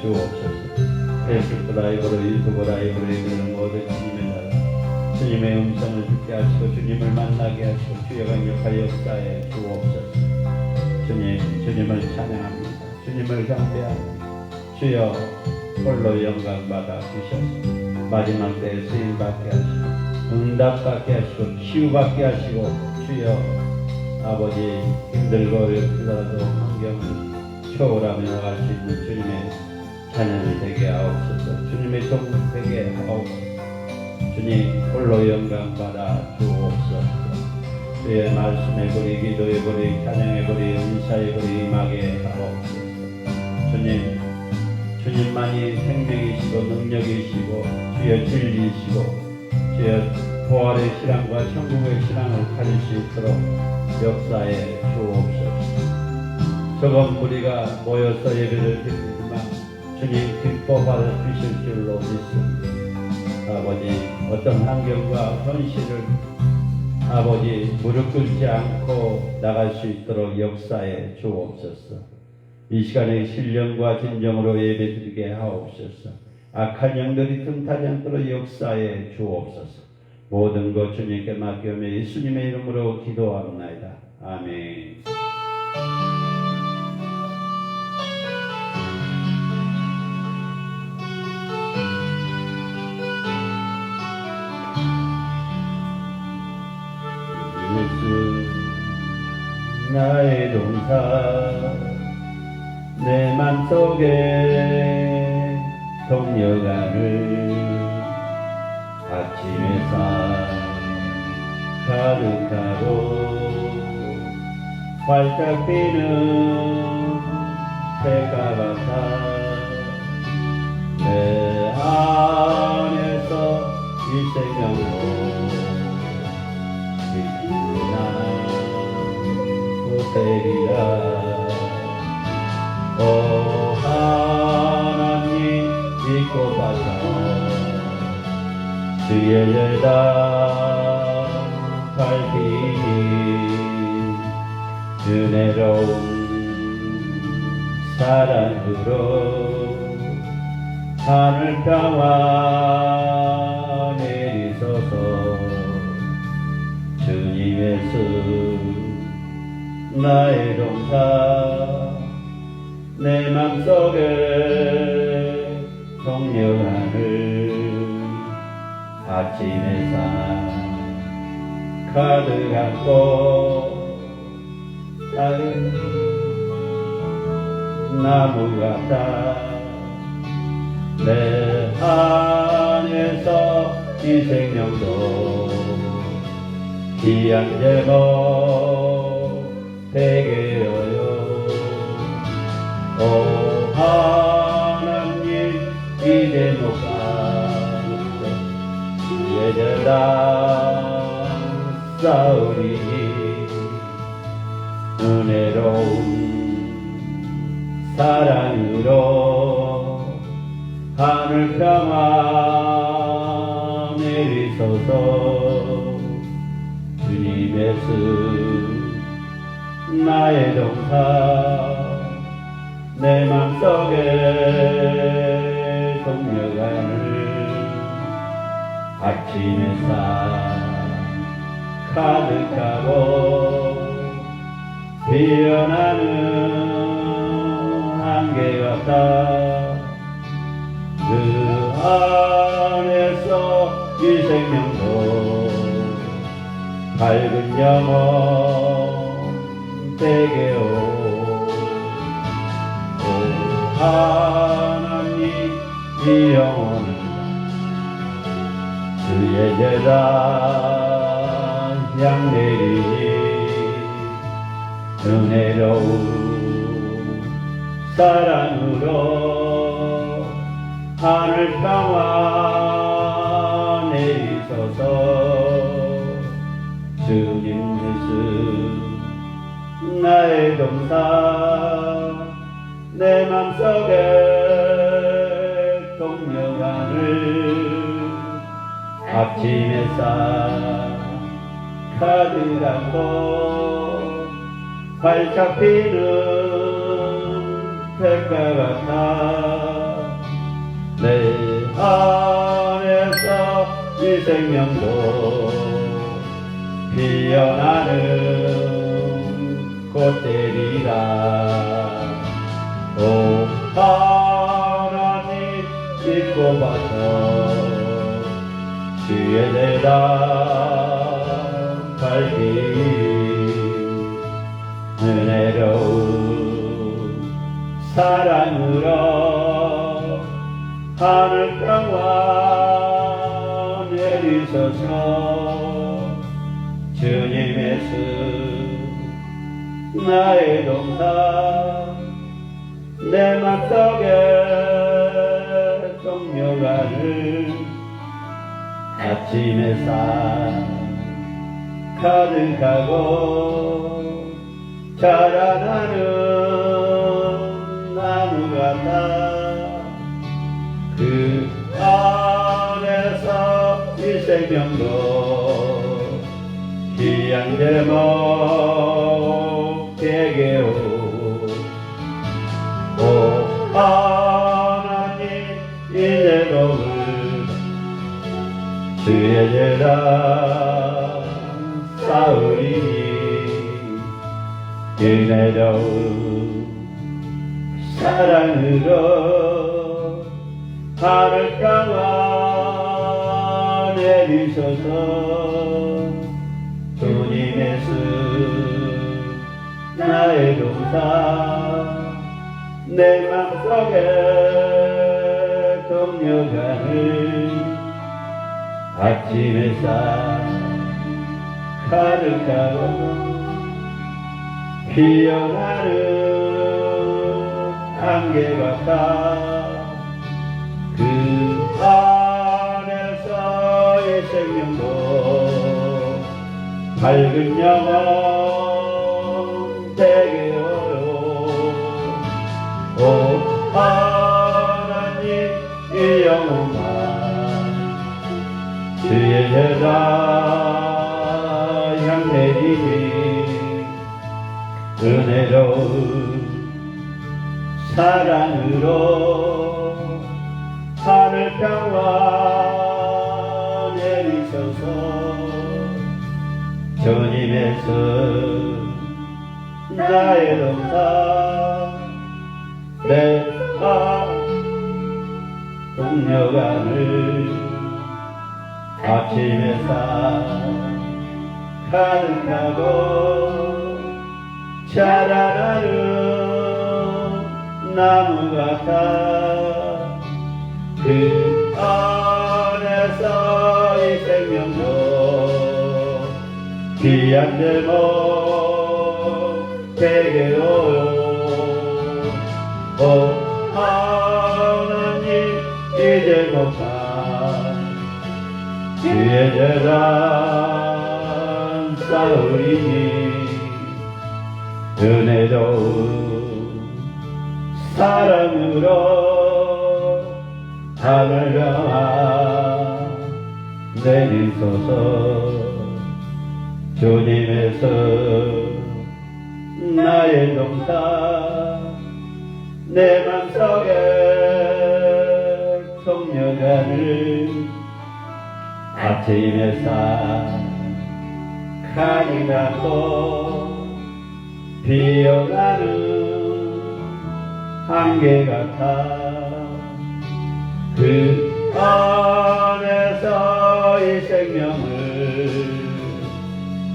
주옵소서. 페이스북 라이브로 유튜브 라이브로 이끄는 모든 주님의 나라, 주님의 음성을 듣게 하시고 주님을 만나게 하시고 주여 강력하여 역사에 주옵소서. 주님을 찬양합니다. 주님을 경배합니다. 주여 홀로 영광 받아 주셔서 마지막 때에 쓰임받게 하시고 응답받게 하시고 치유받게 하시고 주여 아버지 힘들고 어렵더라도 환경을 초월하며 나갈 수 있는 주님의 자녀를 되게 하옵소서. 주님의 종 되게 하옵소서. 주님 홀로 영광 받아 주옵소서. 주의 말씀의 불이 기도의 불이 찬양의 불이 은사의 불이 임하게 하옵소서. 주님만이 생명이시고 능력이시고 주여 진리이시고 주여 부활의 신앙과 천국의 신앙을 가질 수 있도록 역사에 주옵소서. 적은 무리가 모여서 예배를 드리지만 주님 기뻐 받아 주실 줄로 믿습니다. 아버지 어떤 환경과 현실을 아버지 무릎 꿇지 않고 나갈 수 있도록 역사에 주옵소서. 이 시간에 신령과 진정으로 예배드리게 하옵소서. 악한 영들이 틈타지 않도록 역사에 주옵소서. 모든 것 주님께 맡기며 예수님의 이름으로 기도합나이다. 아멘. 예수 나의 동사 내 맘속에 동력안을 아침 햇살 가득하고 활짝 피는 새가 같아 내 안에서 이 생명으로 고백이라 오 하나님 믿고 받아 주의 예다 밝히니 은혜로운 사랑으로 하늘 평화 내리소서. 주님 예수 나의 동사 내 맘속에 동력하늘 아침 햇살 가득 안고 다른 나무 같아 내 안에서 이 생명도 귀한 제목 되게 하여 오 하나님 이 제목 가운데 주의 제단 쌓으리니 은혜로운 사랑으로 하늘 평화 내리소서. 주님 예수 나의 동사 내 맘속에 동력하늘 아침 햇살 가득하고 피어나는 한계 같아 그 안에서 이 생명도 밝은 영혼 되게 오 하나님 이 영혼은 주의 제단 향내리니 은혜로운 사랑으로 하늘 평화 내리소서. 주님 예수 나의 동사 내 맘속에 동력하늘 아침 햇살 가득 안고 활짝 피는 백과 같아 이 생명도 피어나는 꽃들이라. 오 하나님 믿고 봐서 주의 대답 밝히 은혜로운 사랑으로 하늘 평화 내리소서. 주님의 수 나의 동산 내 맘속에 동료가를 아침 햇살 가득하고 자라나는 나무 같아. 그 안에서 이 생명도 귀한 제목 되게오. 오 하나님 이제로울 주의 제단 쌓으리니 은혜로운 사랑으로 하늘 평화 내리소서. 주님의 수 나의 동산 내 맘속에 동료가는 아침 햇살 가득하고 피어나는 안개 같아. 그 안에서 이 생명도 밝은 영혼 되게요. 오 하나님 이 영혼만 주의 제단 향내리니 은혜로운 사랑으로 하늘 평화 내리소서. 주님의 수 나의 동산 내 동료간을 아침 햇살 가득하고 자라나는 나무 같아. 그 안에서 이 생명도 귀한 제목 되게요. 오 하나님 이제 못한 주의 제단 쌓으리니 은혜로운 사랑으로 하늘 평화 내리소서. 주님의 수 나의 동산 내 맘속에 동료가를 아침 햇살 가득하고 피어나는 안개 같아. 그 안에서 이 생명을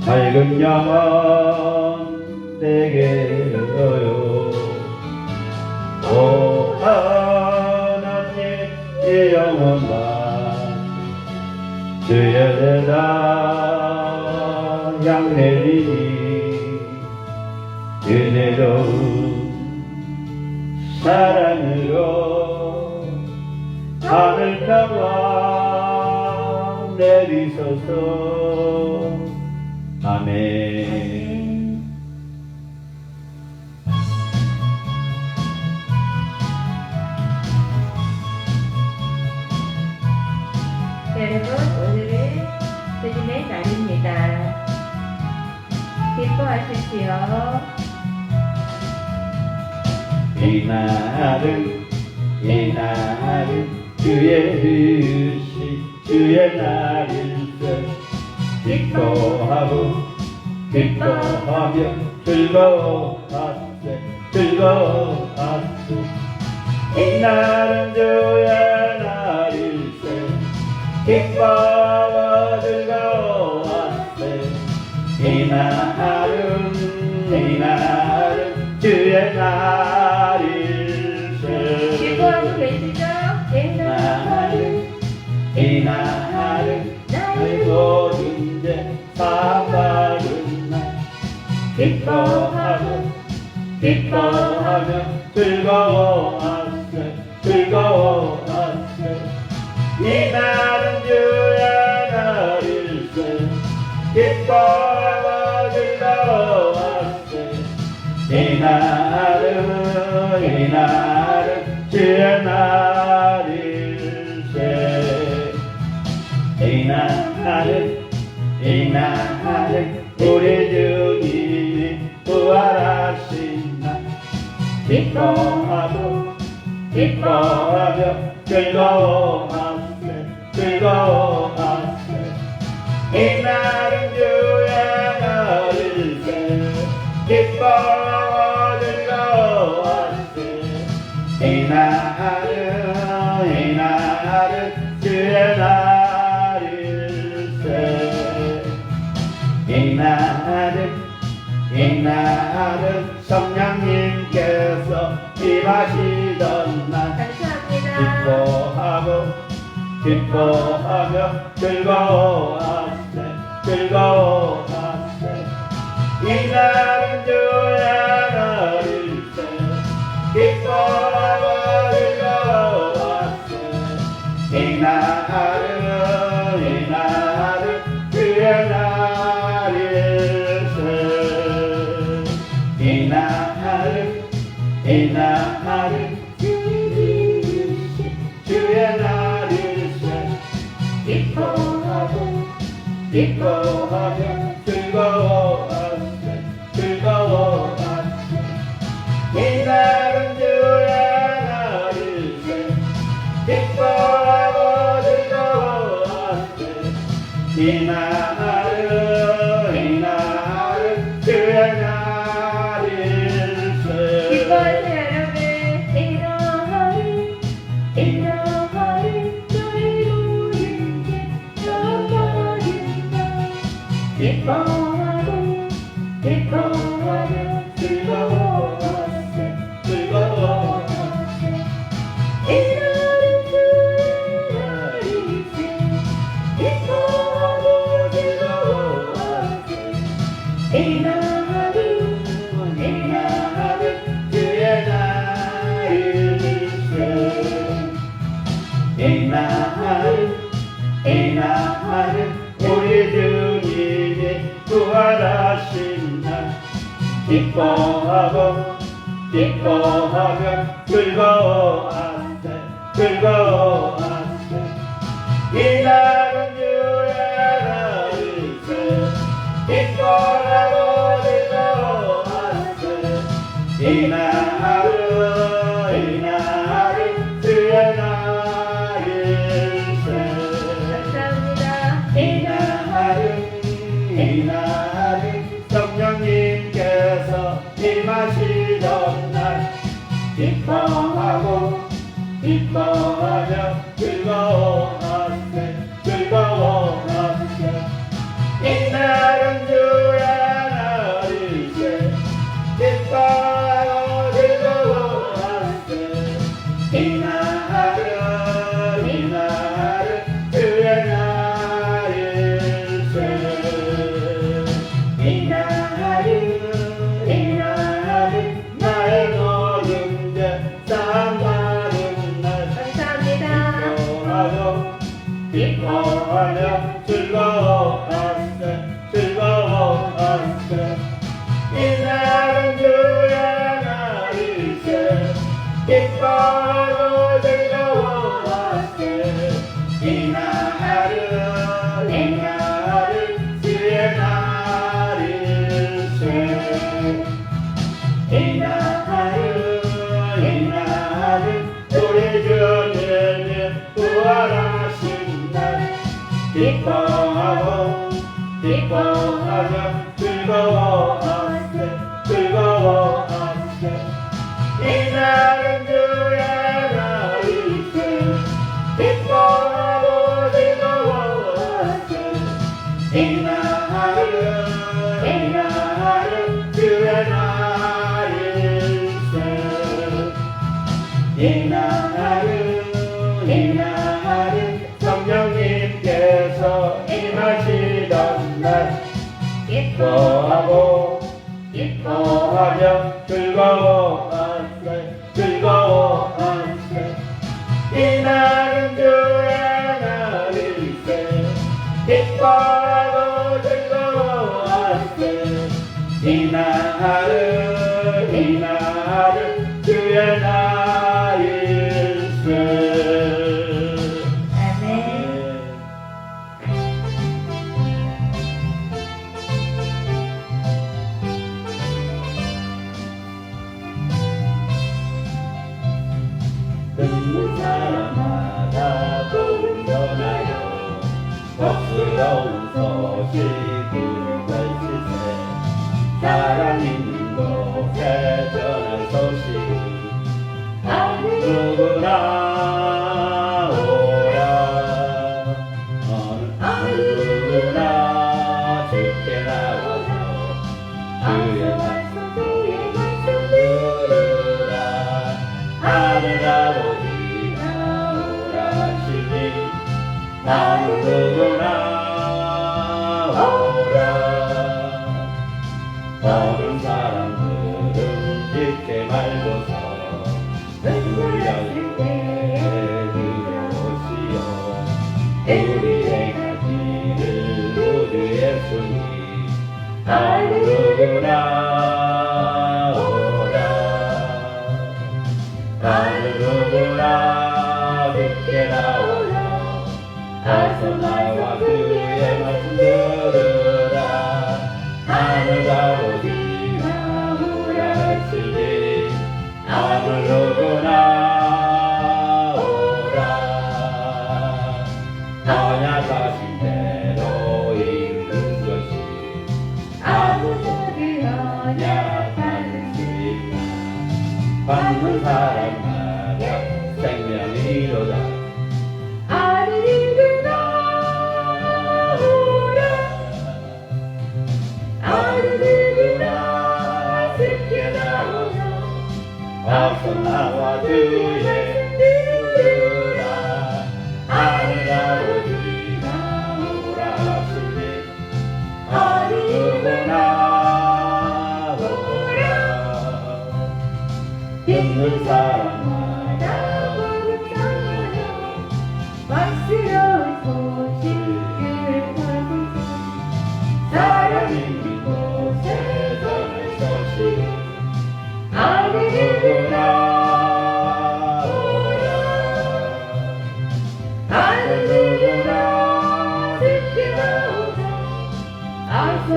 밝은 영혼 되게 해요. 오 하나님 이 영혼만 주의 대단 향내리니 은혜로운 사랑으로 하늘 평화 내리소서. 아멘. 여러분, 오늘은 주님의 날입니다. 기뻐하십시오. 이 날은 주의 뜻이 주의 날일세 기뻐하고 기뻐하며 즐거워하세 즐거워하세 이 날은 주의 날일세 기뻐하고 즐거워하세 이 날은 주의 날일세 기뻐하고 계시죠? 이 날은 나의 모든 죄 사바른 날 기뻐하고 기뻐하며 즐거워하세 즐거워하세 이 날은 주의 날일세 기뻐하고 즐거워하세 이 날은 주의 날일세 이 날은 우리 주님이 부활하신 날 기뻐하고 기뻐하며 즐거워하세 즐거워하세 이 날은 주의 날일세 기뻐하고 즐거워하세 이 날은 주의 날일세 이 날은 성령님께서 임하시던 날 감사합니다. 기뻐하며 즐거워하세 즐거워하세 이 날은 주의 날일세 기뻐하고 즐거워하세 이 날은 주의 날일세 이 날은 주의 날일세 기뻐하고 기뻐하며 즐거워하세 즐거워하세 이 날은 주의 날일세 기뻐하고 즐거워하세 이 날은 주의 날일세 기뻐하세요, 여러분. 이러하리 너의 모든 게 너만인 날 기뻐하고 기뻐하며 즐거워하세 즐거워하세 이 날은 주의 날일세 기뻐하고 즐거워하세 이 날은 주의 날일세 이 날은 우리 주님이 부활하신 날 기뻐하고 기뻐하며 즐거워하세 즐거워하세 이 날은 주의 날일세 기뻐하고 즐거워하세 이 날은 주의 날일세 감사합니다. 이 날은 성령님께서 임하시던 날 기뻐하고 기뻐하며 즐거워하세 즐거워하세 이 날은 주의 날일세 기뻐하고 즐거워하세 이 날은 주의 날일세 이 날은 나의 모든 죄 사함받은 날 감사합니다. 기뻐하며 즐거워하세 즐거워하세 이 날은 주의 날일세 기뻐하고 즐거워하세 이 날은 주의 날일세 이 날은 우리 주님이 부활하신 날 기뻐하고 기뻐하며 즐거워하세 즐거워하세 이 날은 주의 날이세 기뻐하고 즐거워하세 이 날은 주의 날이세 이 날은 성령님께서 임하시던 날 기뻐하고 기뻐하며 즐거워하세 즐거워하세 이 날은 주의 날일세 기뻐하고 즐거워하세 이 날은 주의 날일세 아멘. 듣는 사람마다 복음 전하여 복스러운 소식을 걸치세 사랑 있는 곳에 전할 소식을 누구나 오라 어느 누구나 주께 나와서 주의 말씀 들으라 하늘 아버지 나오라 하시니 어느 누구나 오라 어느 사람들은 깊게 말고서 우리를 들어오시오 우리 행하기를 모두 예수님 어느 누구나 오라 어느 누구나 듣게 나오라 어서 나와 그의 말씀 들으라 하늘 아버지 나오라 하시니 어느 누구나 오라 언약하신 대로 이루는 것이 아무것도 언약받을 수 있나 받는 사람마다 생명이로다 어느 누구나 오라 어느 누구나 듣게 나오라 어서 나와 주의 들으라 하늘 아버지 나오라 하시니 어느 누구나 오라 듣는 사람마다 복음 전하여 막스러운 소식을 걸고 사랑 있는 곳에 전할 소식을 어느 누구나 어느 누구나 듣게 나오라 어서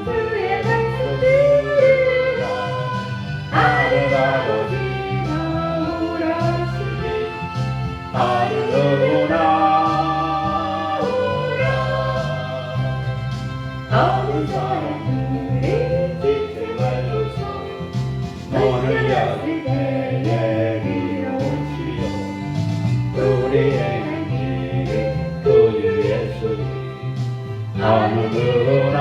주의 말씀 들으라 하늘 아버지 나오라 하시니 어느 누구나 어느 사람들이 깊게 말로서 문을 열 때에 밀어오시오 우리의 길을 구주 예수님 어느 누구나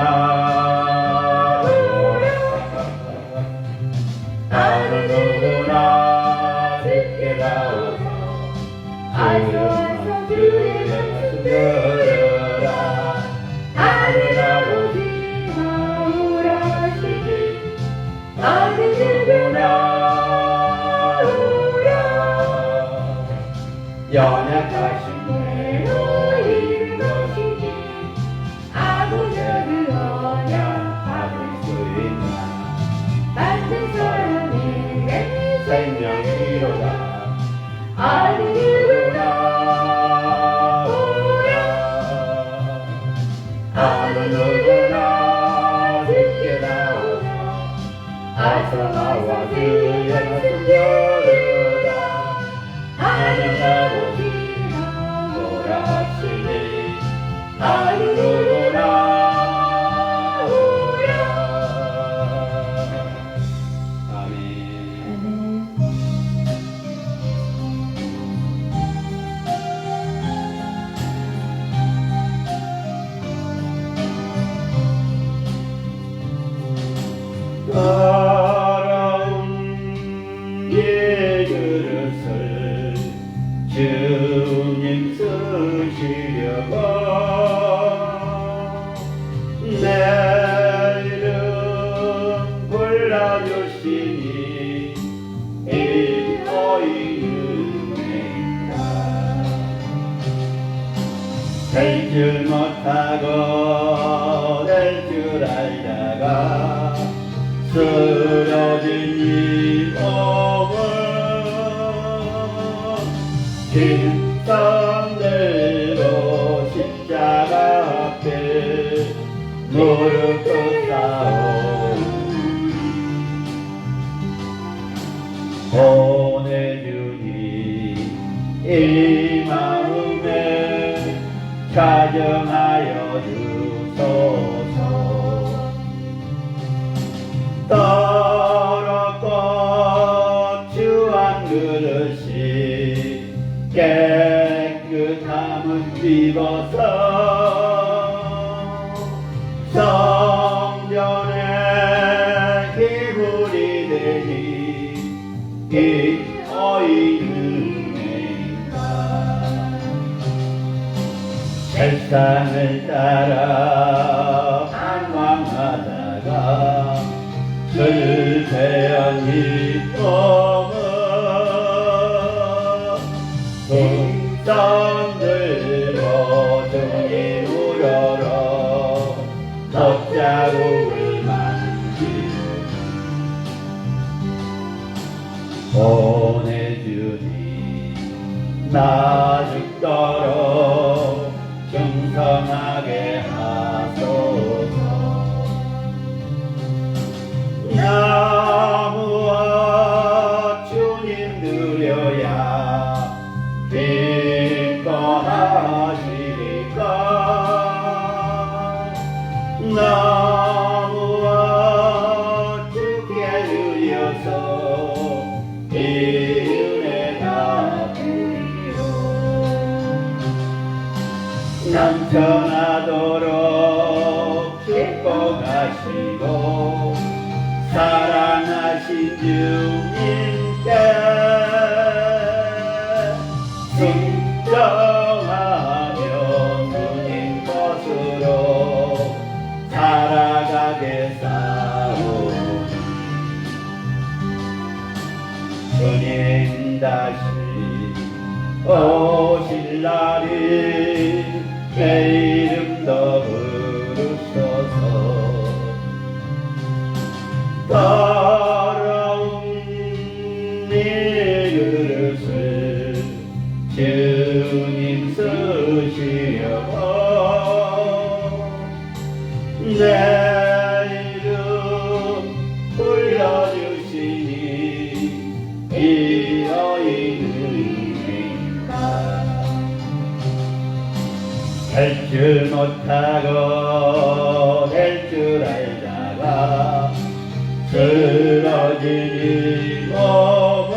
어느 누구나 듣게 나오서 어서 주의 말씀 들으라 하늘 아버지 나오라 하시니 어느 누구나 오라 연약하신 대로 이룬 것이니 아무자를 언약 받을 수 있나 받는 사람에게 생명이로다 어느 누구나 오라 어느 누구나 듣게 나오라 어서 나와 주의 말씀 들으라 하늘 아버지 나오라 주님 쓰시려고 내 이름 불러주시니 이거이 은혜가 될 줄 못하고 될 줄 알다가 쓰러진 이 몸을 뒷손들로 십자가 앞에 무릎 꿇사오니 보내주니 이 마음에 가정하여 주소서. 더럽고 추한 그릇이 깨끗함을 입어서 성전에 기물이 되니 이거이 은혜인가. 세상을 따라 방황하다가 실패한 이 몸은 손들고 주님 우러러 덧자국을 만지고 보내주니 나 죽도록 충성하게 하소서. 나무와 주님 드려야 기뻐하시리까. 나무와 주께 드려서 이 은혜 다 드리오. 넘쳐나도록 축복하시고 사랑하신 주님께 순종하며 주님 것으로 살아가겠사오니 주님 다시 오실 날이 내 이름도 부르소서. 더러운 이 그릇을 주님 쓰시려고 내 이름 불러주시니 이어이 은혜인가. 될 줄 못하고 될 줄 알다가 쓰러진 이 몸은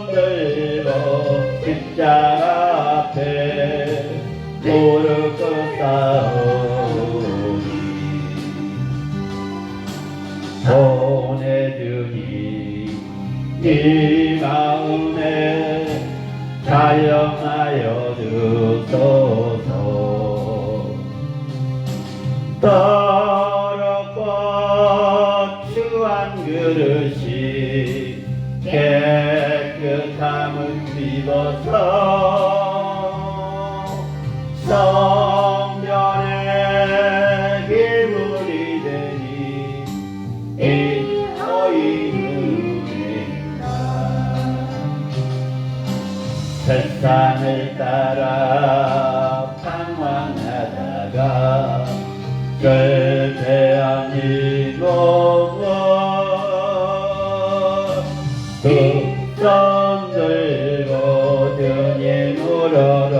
뒷손들고 십자가 앞에 무릎 꿇사오니 보내주니 이 마음에 사용하여 주소서. 더럽고 추한 그릇이 깨끗함을 입어서 성전에 기물이 되니 이거이 은혜인가. 세상을 따라 방황하다가 실패한 이 몸은 두 손 들고 주님 우러러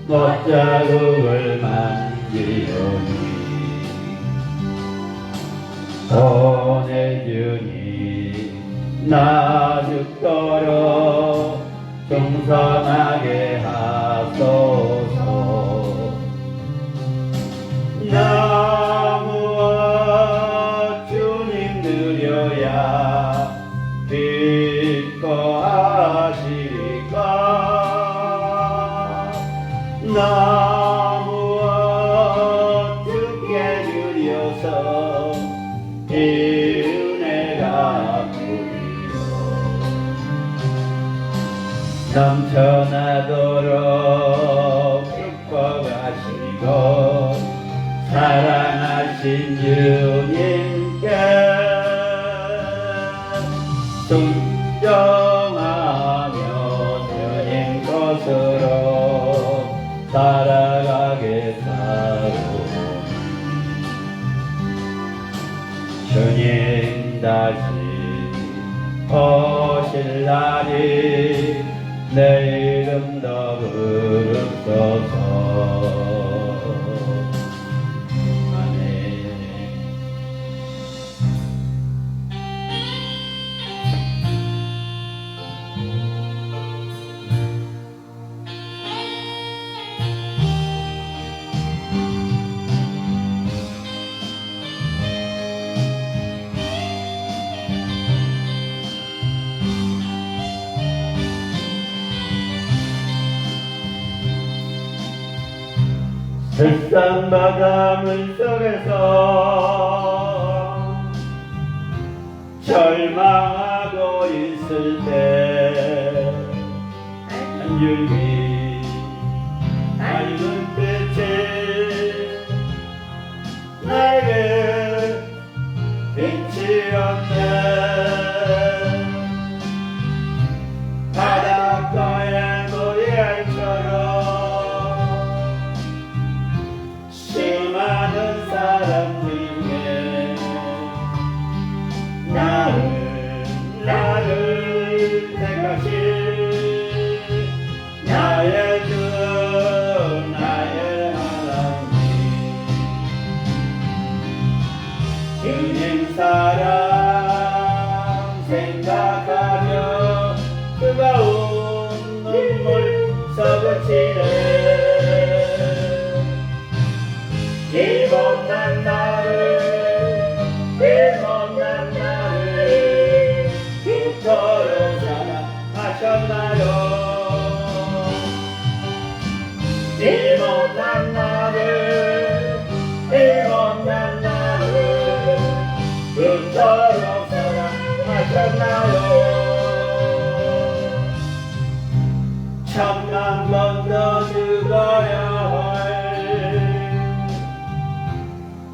못자국을 만지오니 보내주니 나 죽도록 충성하게 하소서. 나무와 주님 드려야 기뻐하시리까. 넘쳐나도록 축복하시고 사랑하신 주님께 순종하며 주님 것으로 살아가겠사오니 주님 다시 오실 날이 내 이름도 부르소서. 아멘. 세상 바닷물 속에서 절망하고 있을 때 한 줄기 밝은 빛이 나에게 빛이 없네. 바닷가의 노래처럼 수많은 사람 중에 나를 택하신 나의 주 나의 하나님 주님 사랑 생각하며 뜨거운 눈물 쏟으시네. 이 못난 나를 그토록 사랑하셨나요. 이 못난 나를 그토록 사랑하셨나요. 천만 번 더 죽어야 할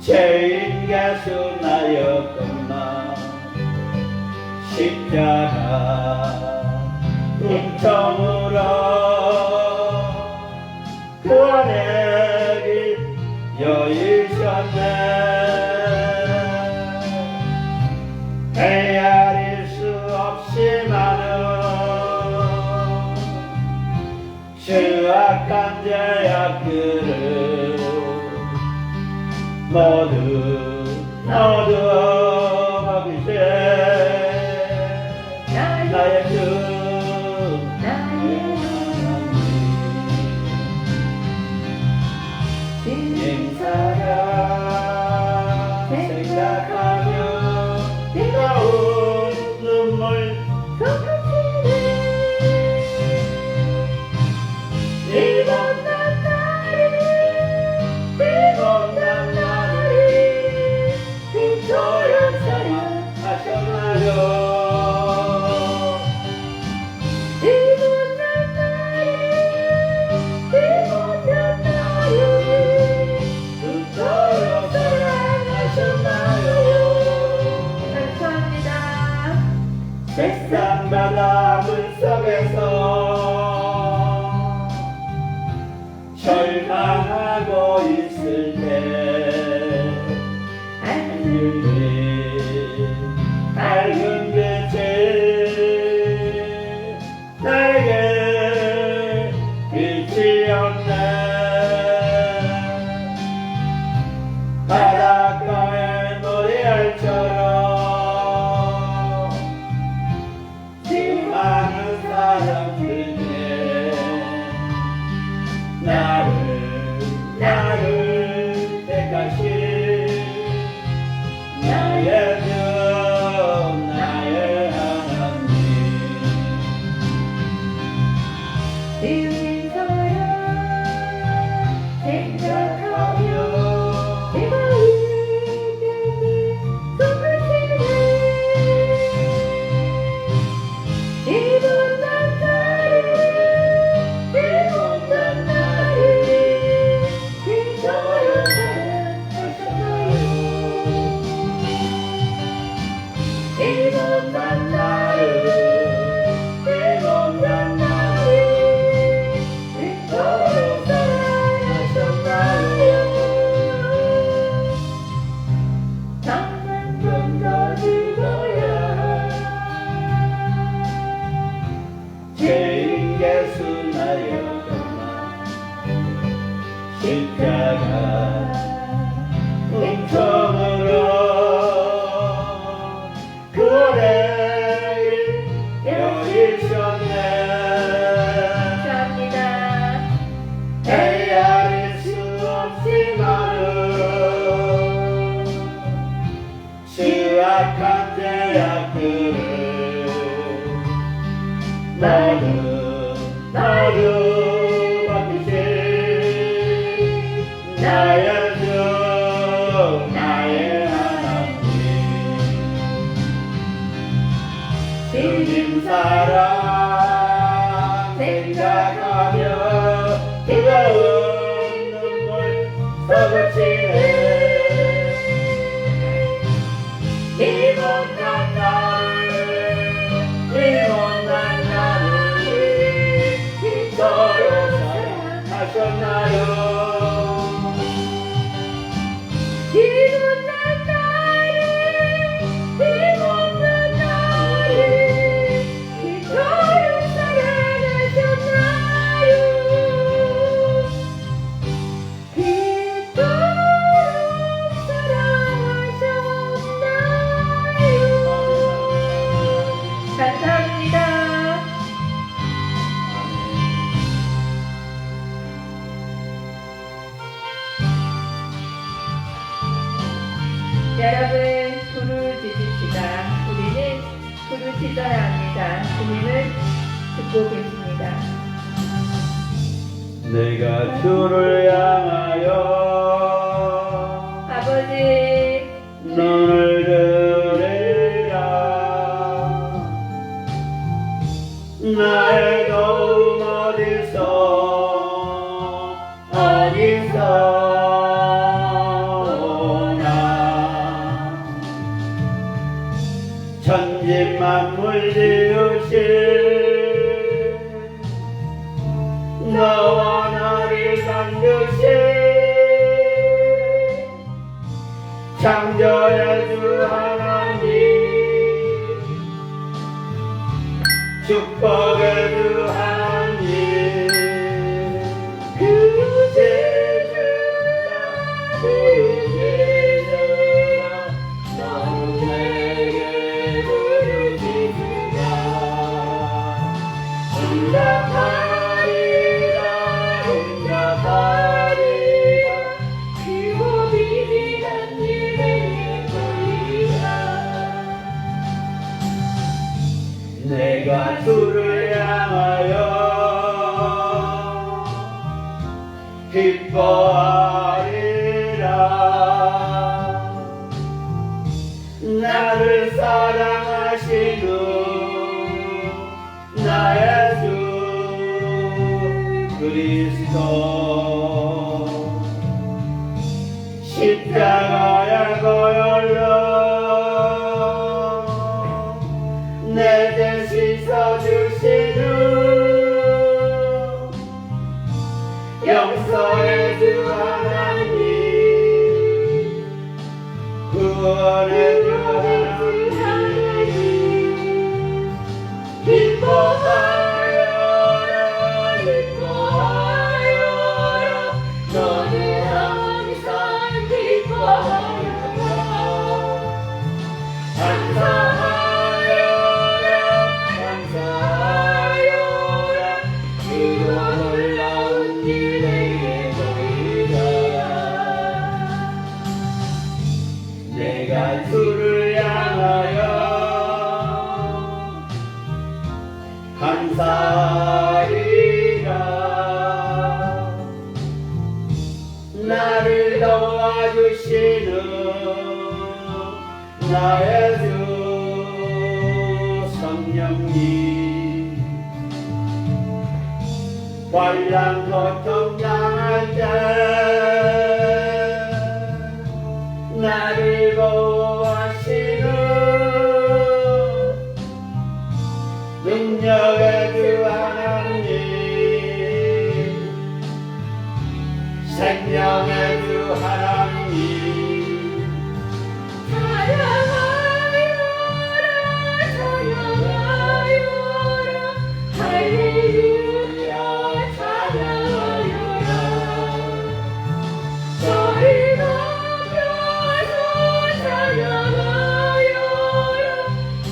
죄인 가수 나였건만 십자가 은총으로 구원의 길 여이셨네. 헤아릴 수 없이 많은 수악한 죄악들을 모두 먹으세. 나의 주 주님 사랑 생각하며 뜨거운 눈물 이 못난 나를 그토록 사랑하셨나요. 이 못난 나를 그토록 사랑하셨나요. 감사합니다. 세상 바닷물 속에서 절망하고 있을 때 한 줄기 밝은 빛이 나에게 빛이 없네. 바닷가의 노래알처럼 수많은 사람 중에 나를 택하신 나의 버리셨네. 감사합니다. 헤아릴 수 없이 너를 수악한 죄악들을 너를 맡기신 나의 주 나의 하나님 주님 사랑 생각하며 뜨거운 눈물 쏟으시네. 이 못난 나를 이토록 사랑하셨나요. 이 못난 나를 이토록 사랑하셨나요. 이토록 사랑하셨나요. 감사합니다. 여러분, 부르짖읍시다. 우리는 부르짖어야 합니다. 주님은 듣고 계십니다. 내가 주를 향하여 아버지, 눈을 들으리라. 나의 도움 어디서 오나. 천지만물 지으신 너와 나를 만드신 창조의 주 하나님 축복의 주 하나님 부르짖으라 너는 내게 부르짖으라 응답하리라 응답하리라 그와 비밀한 일을 보이라. 내가 주를 향하여 기뻐하리라. 나를 사랑하시는 나의 주 그리스도 십자가의 고열로 내 죄 씻어주시는 영서의 주 하나님 구원의 주 하나님 기뻐하여라 기뻐하여라 너는 항상 기뻐하여라 감사하여라 감사하여라 그와 놀라운 일 내게 보이라. 내가 주를 향하여 감사하리라. 나를 도와주시는 나의 주 성령님 환난 고통 당할 때 나를 보호하시는 능력의 주 하나님 생명의 주 하나님 찬양하여라 할렐루야 찬양하여라 소리 높여서 찬양하여라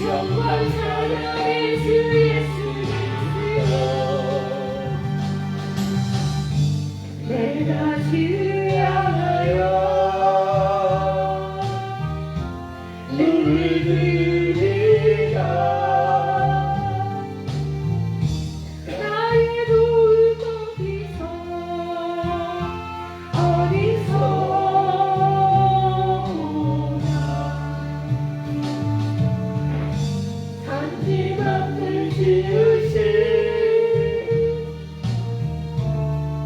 영광 찬양해 주 예수 지으신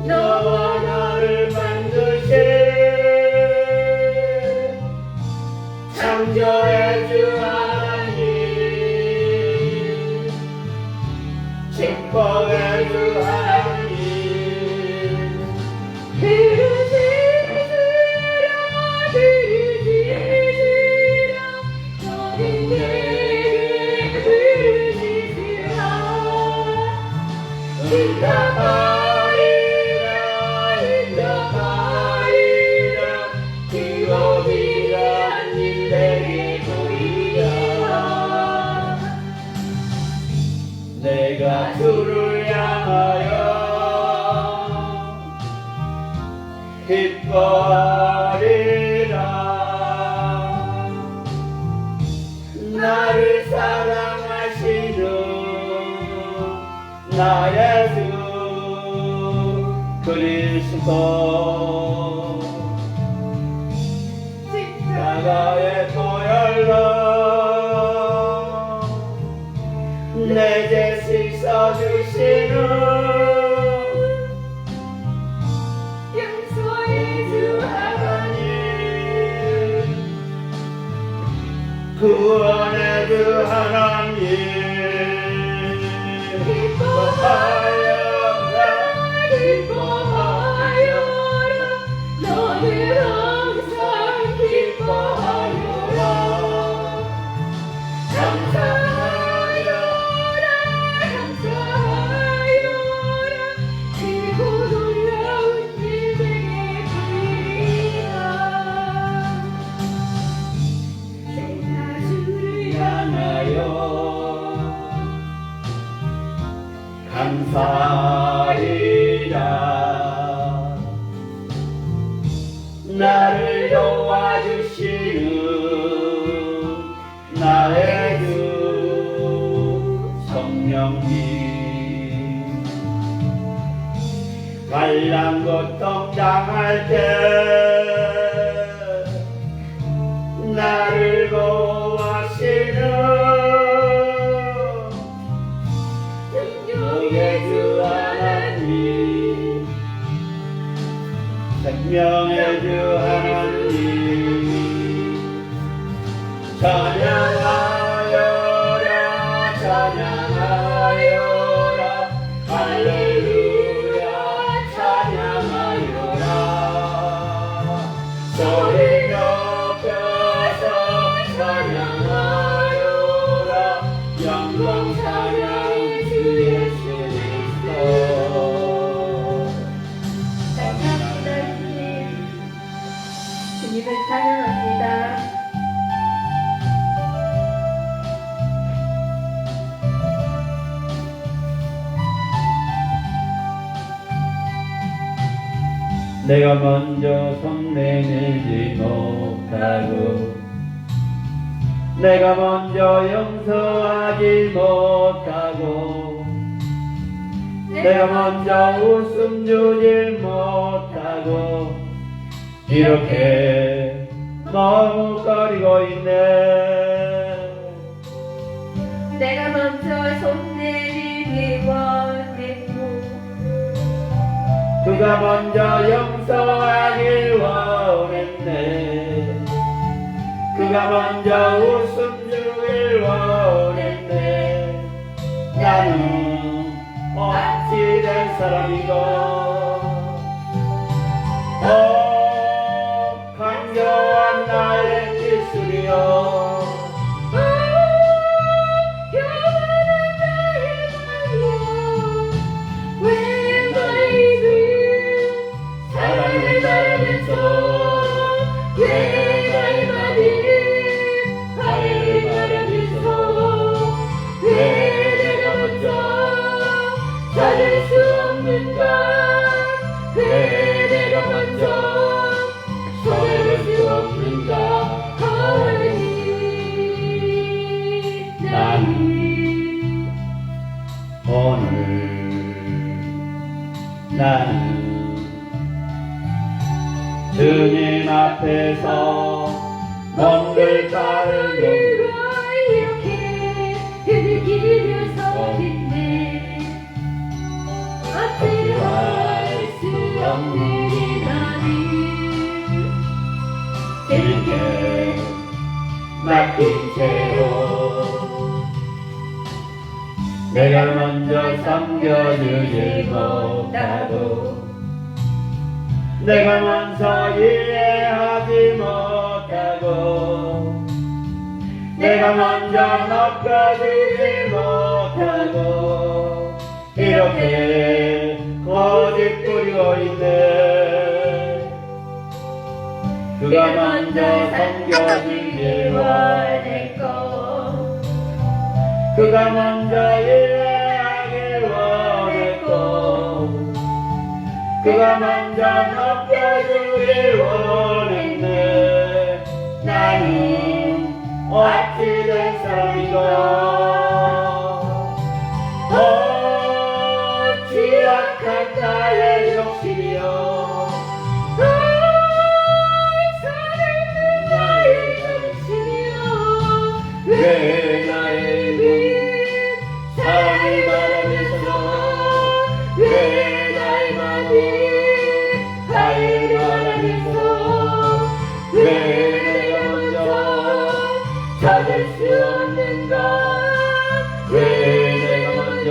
너와 나를 만드신 창조의 주 하나님 축복의 주 하나님 부르짖으라 부르짖으라 너는 내게 부르짖으라 응답하리라 응답하리라 그와 위대한 일 내게 보이라 내가 주를 향하여 기뻐하리라 나를 사랑하시는 나의 주 그리스도 십자가의 보혈로 내 죄 씻어주시는 용서의 주 하나님 구원의 주 하나님 기뻐하여라 기뻐하여라 너는 항상 기뻐하여라 감사하여라 감사하여라 그리고 놀라운 일 내게 보이라 내가 주를 향하여 감사하리라 나를 도와주시는 나의 주 성령님 갈란 고통 당할 때 나를 보호하시는 생명의 주 하나님 생명의 주 하나님 찬양하여라 찬양하여라 할렐루야 찬양하여라 소리 높여서 찬양하여라 영광 찬양 주 예수 그리스도 감사합니다 주님 주님을 찬양합니다 내가 먼저 성내내지 못하고 내가 먼저 용서하지 못하고 내가 먼저 웃음 주지 못하고 이렇게 머뭇거리고 있네 내가 먼저 손 내밀기 원했고 그가 먼저 용서하길 원했네 그가 먼저 웃음 주길 원했네 나는 어찌 된 사람이고 간교한 나의 기술이여 사랑을 말하면서 왜 날마다 화해를 말하면서 왜 내가 먼저 찾을 수 없는가 왜 내가 먼저 손해볼 수 없는가 하나님 나는 오늘 나는 주님 앞에서 몸을 가르고 이렇게 뒤느끼며 서 있네. 어찌 할수 없는 이 나를 주님께 맡긴 채로 내가 먼저 섬겨주지 못하고 내가 먼저 이해하지 못하고 내가 먼저 높여주지 못하고 이렇게 고집 부리고 있네. 그가 먼저 섬겨주길 원했고 그가 먼저 이해하길 원했고 그가 먼저 높여주길 원했네. 나는 어찌 된 사람인가. 취약한 나의 욕심이여 살아있는 나의 정신이여 왜 나의 빈 사랑을 말하면서 왜 나의 마음이 화해를 말하면서 왜 내가 먼저 찾을 수 없는가. 왜 내가 먼저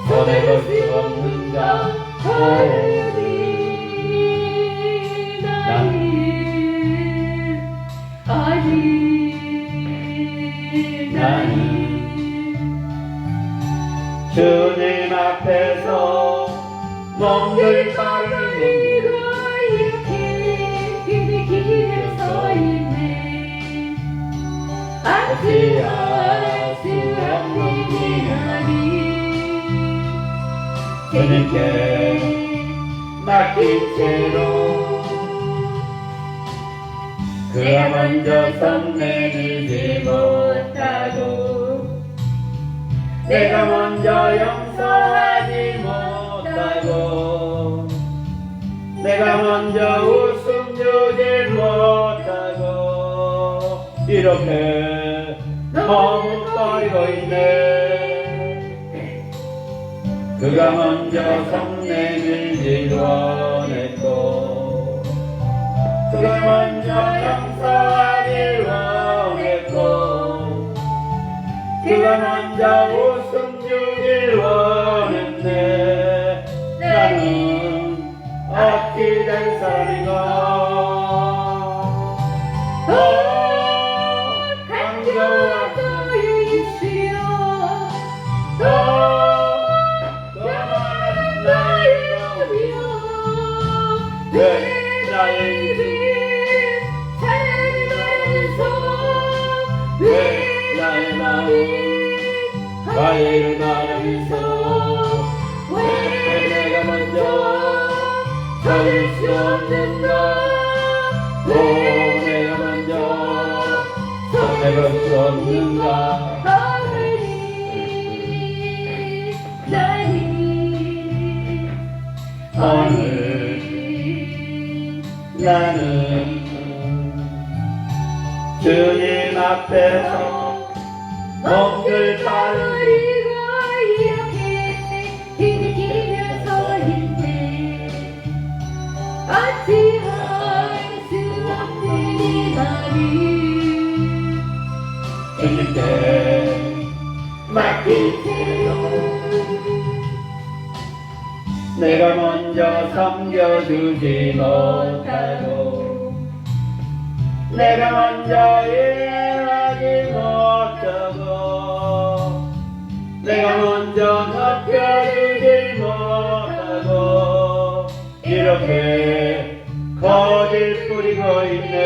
손에 볼 수 없는가. 나는 주님 앞에서 멍들 빠르는 이렇게 뒤느끼며 서 있네. 어찌할 수 없는 이 나를 주님께 맡긴 채로 그가 먼저 성내주지 못하고 내가 먼저 용서하지 못하고 내가 먼저 웃음 주지 못하고 이렇게 머뭇거리고 있네. 그가 먼저 성내밀길 원했고 그가 먼저 용서하길 원했고 그가 먼저 웃음 주길 원했네. 나는 어찌 된 사람인가. 간절한 너의 입술이여 나의 몸이여 왜 나의 입 사랑을 말하면서 왜 나의 마음 화해를 말하면서 왜 내가 먼저 찾을 수 없는가. 왜 내가 먼저 손에 볼 수 없는가. 오늘 나는 주님 앞에서 멍들 빠른 우리가 이렇게 뒤느끼며 서 있네. 어찌할 수 없는 이 말을 주님께 맡긴 채로 내가 먼저 섬겨주지 못하고 내가 먼저 이해하지 못하고 내가 먼저 높여주지 못하고 이렇게 거짓 뿌리고 있네.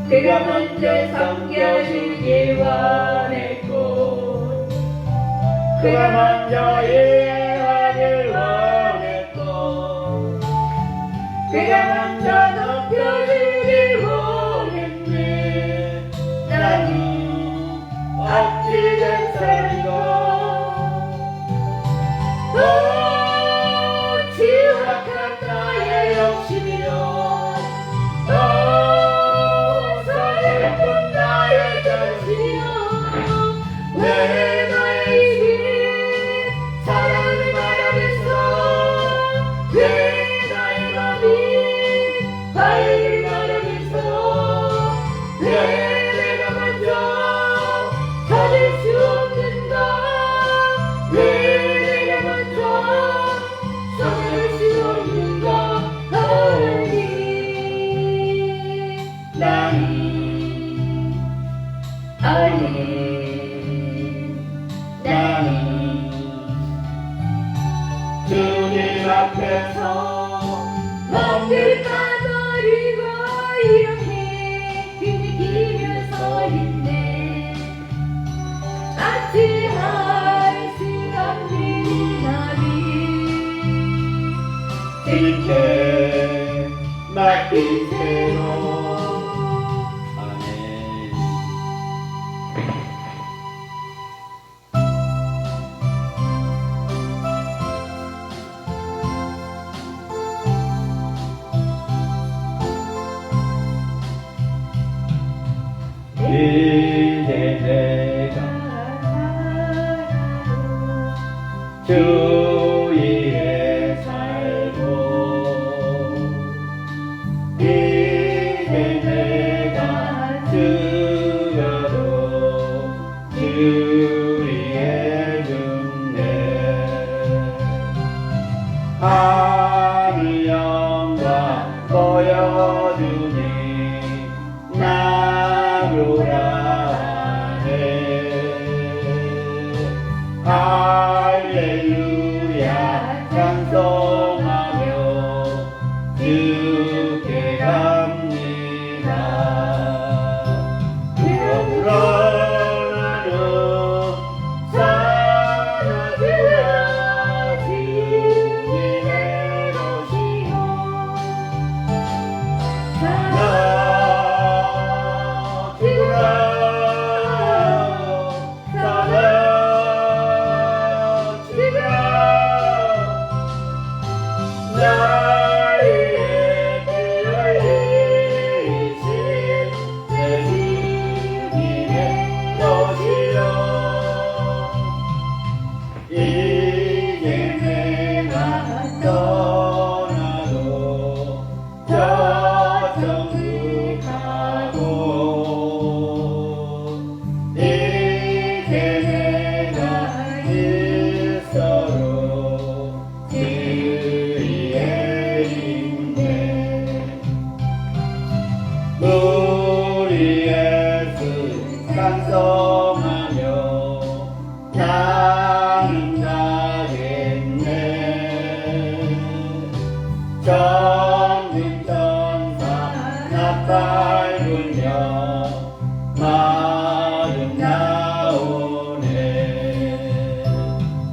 그가 먼저 섬겨주길 원했고 그가 먼저 이해하길 원했고 그가 먼저 높여주길 원했네. 나는 어찌 된 사람인가. 지옥한 나의 욕심이여 서글픈 나의 자존심 주께 맡긴 채로 아멘. 이제 내가 주 위에 살고 이제 내가 죽어도 주 위에 죽네. 하늘 영광 보여주니 나로라 하네. 할렐루야 찬송하며 주께 갑니다. 그러므로 나는 사랑하주라 주님의 것이요 이제 내가 떠나도 저 천국 가고 이제 내가 일서로 주 위에 있네. 우리 예수 찬송하며 나는 가겠네. 전진 전사 나팔 불며 마중 나오네.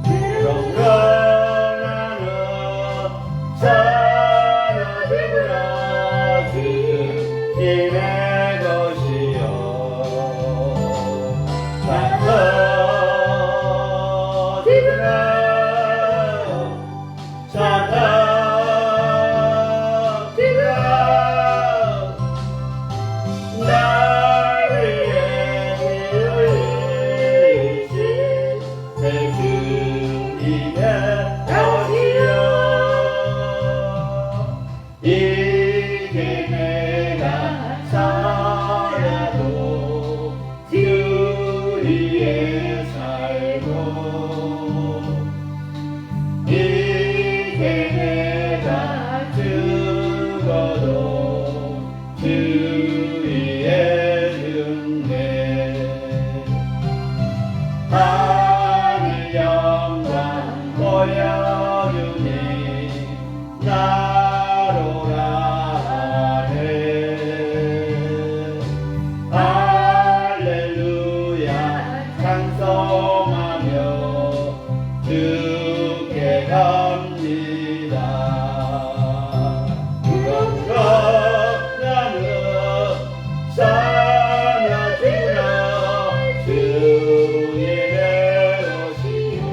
그러므로 나는 사랑하주라 주님의 것이요 이제 내가 살아도 주 위에 살고 이제 내가 죽어도 주 위에 죽네. 하늘 영광 보여주니 나로라 하네. 할렐루야 찬송하며 주께 갑니다. 그러므로 나는 사랑하주라 주님의 것이네.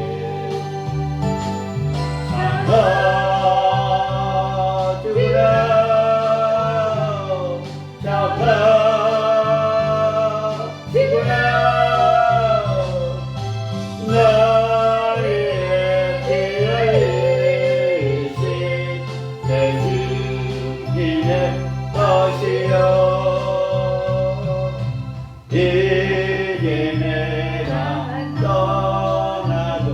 이제 내가 떠나도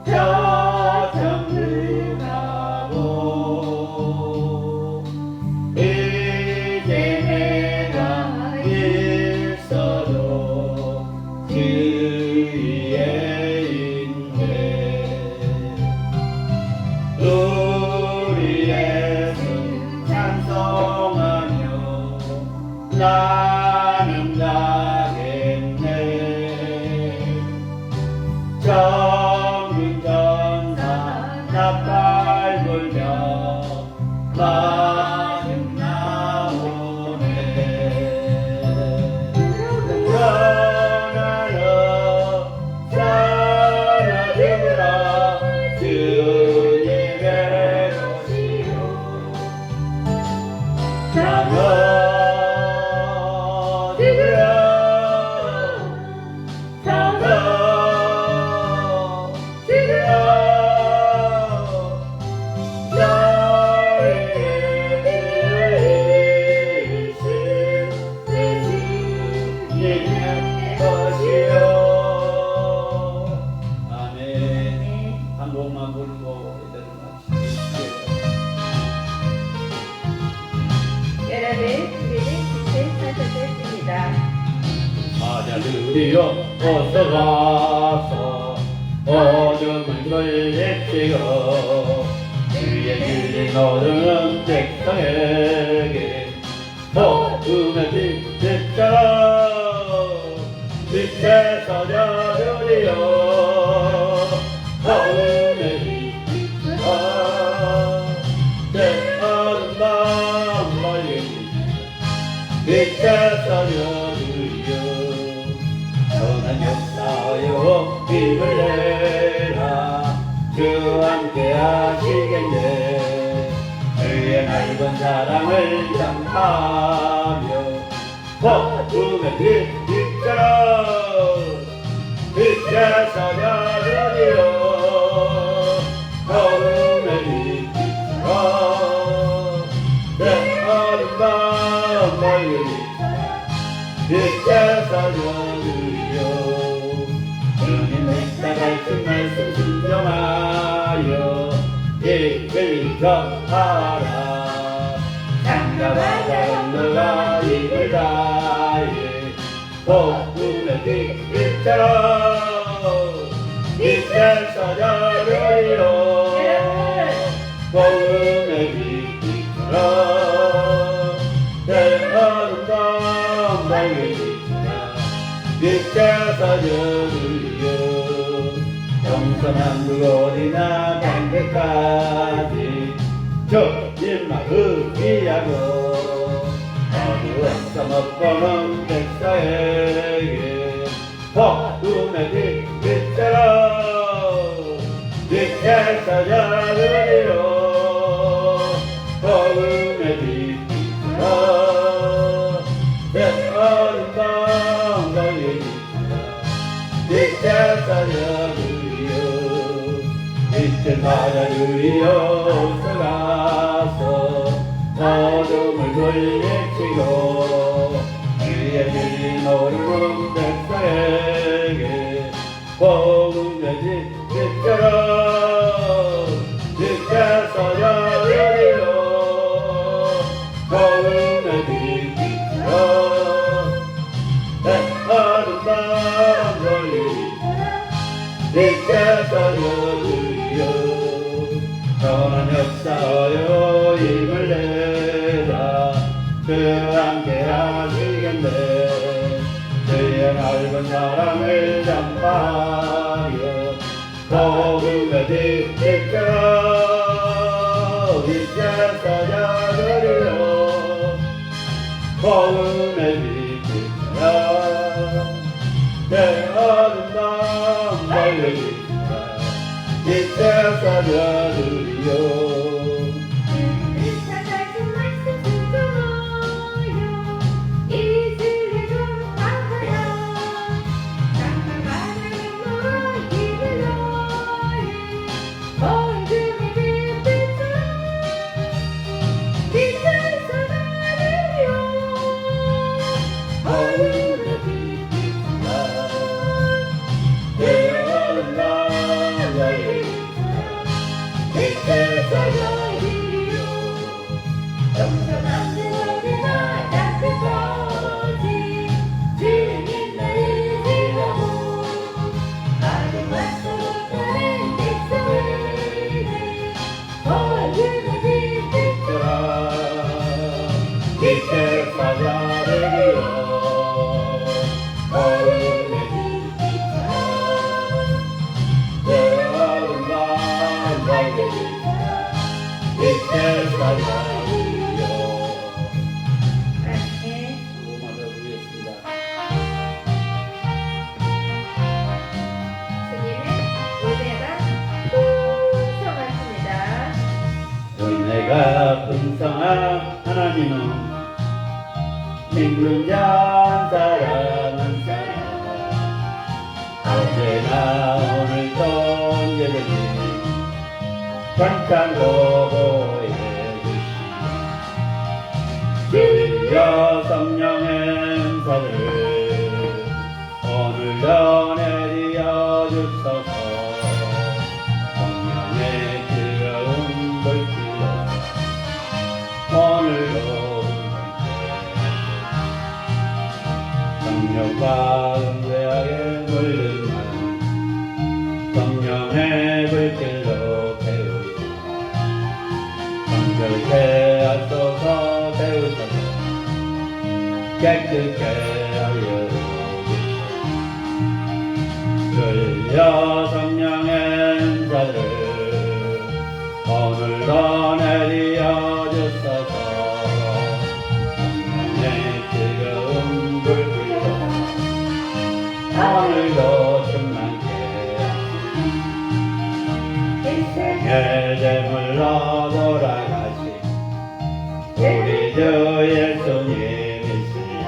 저 천국 가고 이제 내가 있어도 주 위에 있네. 우리 예수 찬송하며 나는 가겠네. 전군 전사 나팔 불며 어서 가서 어둠을 물리치고 주의 길이 어두운 백성에게 복음의 빛 비춰라 빛에서 여르리요 복음의 빛 비춰라 내 아름다운 밝은 빛에서 여르리요 선한 역사여 힘을 내라 주 함께 하시겠네 주의 넓은 사랑을 전하며 복음의 빛 비춰라 빛에서 여르리요 복음의 빛 비춰라 내 아름다운 밝은 빛에서 여르리요 주님 내 말씀 말씀 순종하여 이끌 전하라 장가받아 너가 입을 다해 복음의 빛 비춰라 빛에서 여르리요 복음의 빛 비춰라 내 아름다운 밝은 빛에서 여르리요 영선한 그곳이나 땅끝까지 주님만 의지하고 어두운 써먹고는 백성에게 복음의 빛 비춰라 빛에서 여르리요 복음의 빛 비춰라 내 아름다운 너의 빛에서 여르리요 빛을 받아주리요 서가서 어둠을 물리치고 주의 길이 모르는 백성에게 복음의 빛 비춰라 빛에서 여르리요 복음의 빛 비춰라 내 아름다운 너희 빛에서 여르리요 선한 역사여 힘을 내라 주 함께 하시겠네 주의 넓은 사랑을 전파하여 복음의 빛 비춰라 빛에서 여르리요 복음의 빛 비춰라 내 아름다운 밝은 빛에서 여르리요 빛의 말씀 순종하여 이슬을 전하라 장가가는 너의 힘을 다해 복음의 빛 비춰라 빛에서 여르리요 복음의 빛 내 아름다운 밝은 빛에서 여르리요 영원한 그곳이나 땅끝까지 주님을 의지하고 어둠과 소극하는 백성에게 복음의 빛 비춰라 빛에서 여르리요 복음의 빛 비춰라 내 아름다운 밝은 빛에서 여르리요 수고마다 부르겠습니다 주님의 은혜가 풍성하십니다. 은혜가 풍성한 하나님은 믿는 자 사랑한 사람 언제나 오늘도 언제든지 잠깐 보호해 주시니 주님과 성령의 은사를 오늘도 내려 주소서 성령의 뜨거운 불길로 오늘도 성령과 은혜하게 깨끗게 하여 주여 성령의 은사를 오늘도 내리어 주소서. 성령의 뜨거운 불길로 오늘도 충만케 내 제물로 돌아가신 우리 주 예수님이시여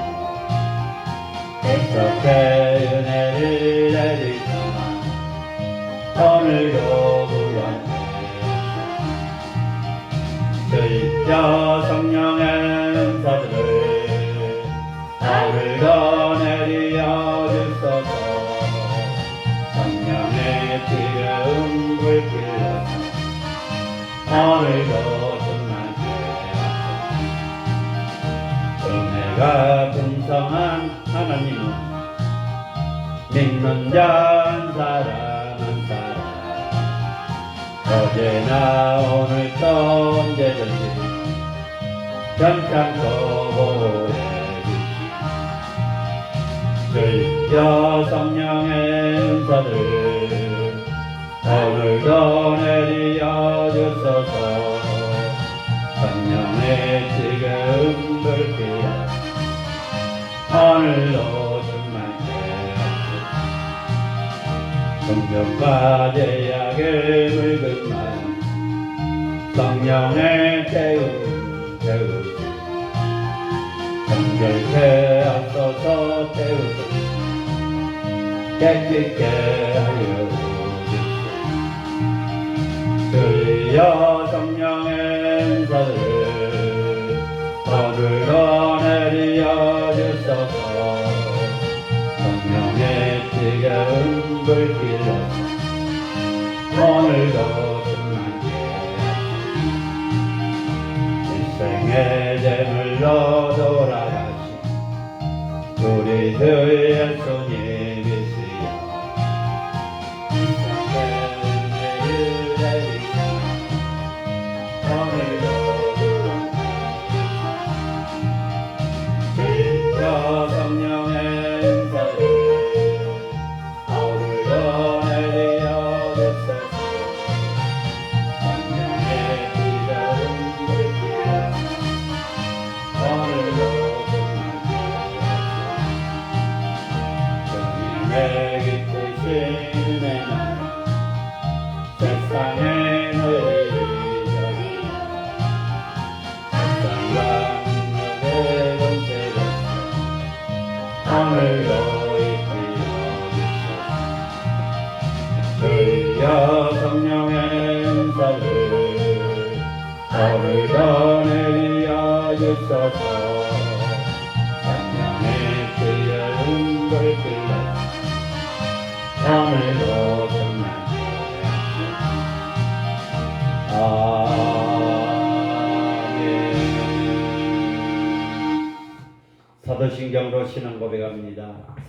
그렇게 은혜를 내리시나 오늘도 구원해 주여 성령의 은사들을 오늘도 내리어 주소서. 성령의 뜨거운 불길로 오늘도 충만케 하소서. 은혜가 풍성한 하나님은 믿는 자 한 사람 한 사람 어제나 오늘도 언제든지 변찮고 보호해 주시오. 주여 성령의 은사들 오늘도 내리어 주소서. 성령의 뜨거운 불길 오늘도 충만케 하소서. 성령과 제약의 묽은 마음 성령의 태우심 정결케 하소서. 태우소서. 깨끗게 하여 주여 성령의 은사를 오늘도 내리어 주소서. 성령의 뜨거운 불길로 오늘도 충만케 일생의 제물로 돌아가신 우리 주 예수님이시여 성령의 은사를 오늘도 내리어 주소서. 성령의 뜨거운 불길 오늘도 충만케 주님의 기쁘신 은혜는 세상에 너희를 세상과 능력의 권세를 오늘도 입히어 주소서. 주여 성령의 은사를 오늘도 내리어 주소서. 성령의 뜨거운 불길로 오늘도 충만케 아멘. 사도신경으로 신앙 고백합니다.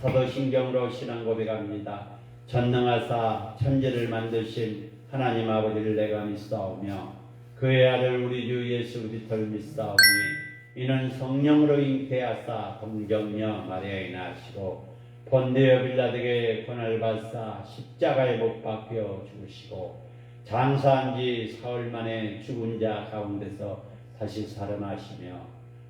사도신경으로 신앙 고백합니다. 전능하사 천지를 만드신 하나님 아버지를 내가 믿사오며 그의 아들 우리 주 예수 그리스도를 믿사오니 이는 성령으로 잉태하사 동정녀 마리아에 낳으시고 본디오 빌라에게 권을 받사 십자가에 못 박혀 죽으시고 장사한 지 사흘 만에 죽은 자 가운데서 다시 살아나시며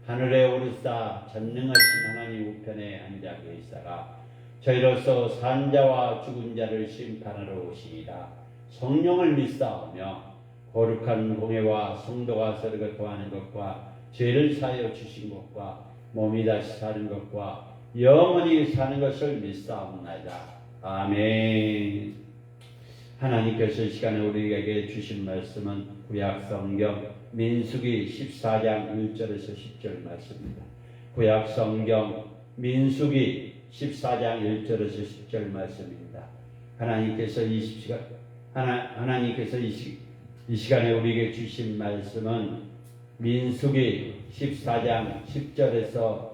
하늘에 오르사 전능하신 하나님 우편에 앉아 계시다가 저희로서 산 자와 죽은 자를 심판하러 오시리라. 성령을 믿사오며 거룩한 공회와 성도가 서로 교통하는 것과 죄를 사하여 주신 것과 몸이 다시 사는 것과 영원히 사는 것을 믿사옵나이다. 아멘. 하나님께서 이 시간에 우리에게 주신 말씀은 구약성경 민수기 14장 1절에서 10절 말씀입니다. 구약성경 민수기 14장 1절에서 10절 말씀입니다. 하나님께서 이 시간에 우리에게 주신 말씀은 민수기 14장 1절에서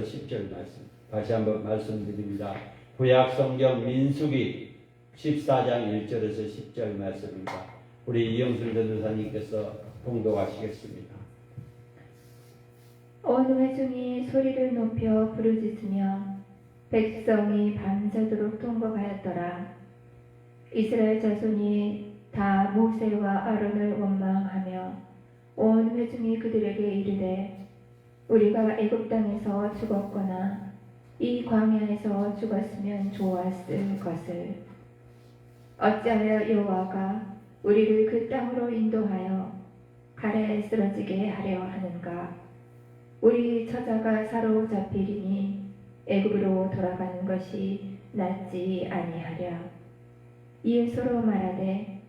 10절 말씀. 다시 한번 말씀드립니다. 구약성경 민수기 14장 1절에서 10절 말씀입니다. 우리 이영순 전도사님께서 봉독하시겠습니다. 온 회중이 소리를 높여 부르짖으며 백성이 밤새도록 통곡하였더라. 이스라엘 자손이 다 모세와 아론을 원망하며 온 회중이 그들에게 이르되 우리가 애굽 땅에서 죽었거나 이 광야에서 죽었으면 좋았을 것을 어찌하여 여호와가 우리를 그 땅으로 인도하여 칼에 쓰러지게 하려 하는가. 우리 처자가 사로잡히리니 애굽으로 돌아가는 것이 낫지 아니하랴. 이에 서로 말하되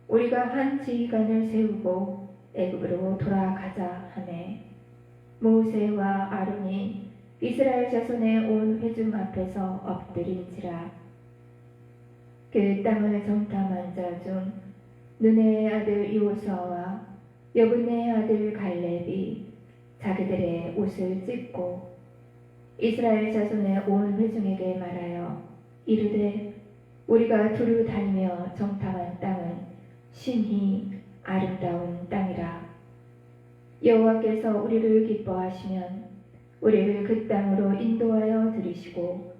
우리가 한 지휘관을 세우고 애굽으로 돌아가자 하매 모세와 아론이 이스라엘 자손의 온 회중 앞에서 엎드린지라. 그 땅을 정탐한 자 중 눈의 아들 요수아와 여분의 아들 갈렙이 자기들의 옷을 찢고 이스라엘 자손의 온 회중에게 말하여 이르되 우리가 두루 다니며 정탐한 땅은 심히 아름다운 땅이라. 여호와께서 우리를 기뻐하시면 우리를 그 땅으로 인도하여 들이시고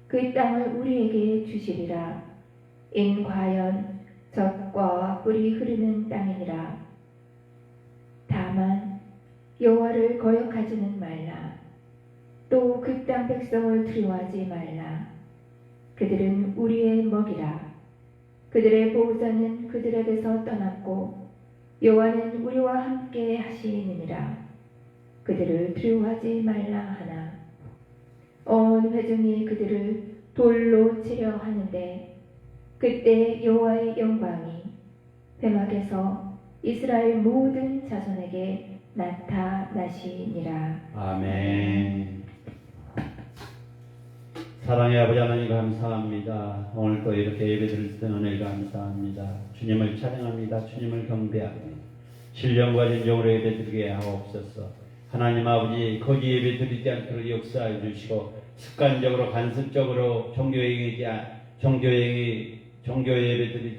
그 땅을 우리에게 주시리라. 인 과연 젖과 꿀이 흐르는 땅이니라. 다만 여호와를 거역하지는 말라. 또 그 땅 백성을 두려워하지 말라. 그들은 우리의 먹이라. 그들의 보호자는 그들에게서 떠났고 여호와는 우리와 함께 하시느니라. 그들을 두려워하지 말라 하나 온 회중이 그들을 돌로 치려 하는데 그때 여호와의 영광이 회막에서 이스라엘 모든 자손에게 나타나시니라. 아멘. 사랑의 아버지 하나님 감사합니다. 오늘 또 이렇게 예배드릴 때 은혜 감사합니다. 주님을 찬양합니다. 주님을 경배합니다. 신령과 진정으로 예배드리게 하옵소서. 하나님 아버지 거기 예배드리지 않도록 역사해 주시고 습관적으로 간습적으로 종교 예배드리지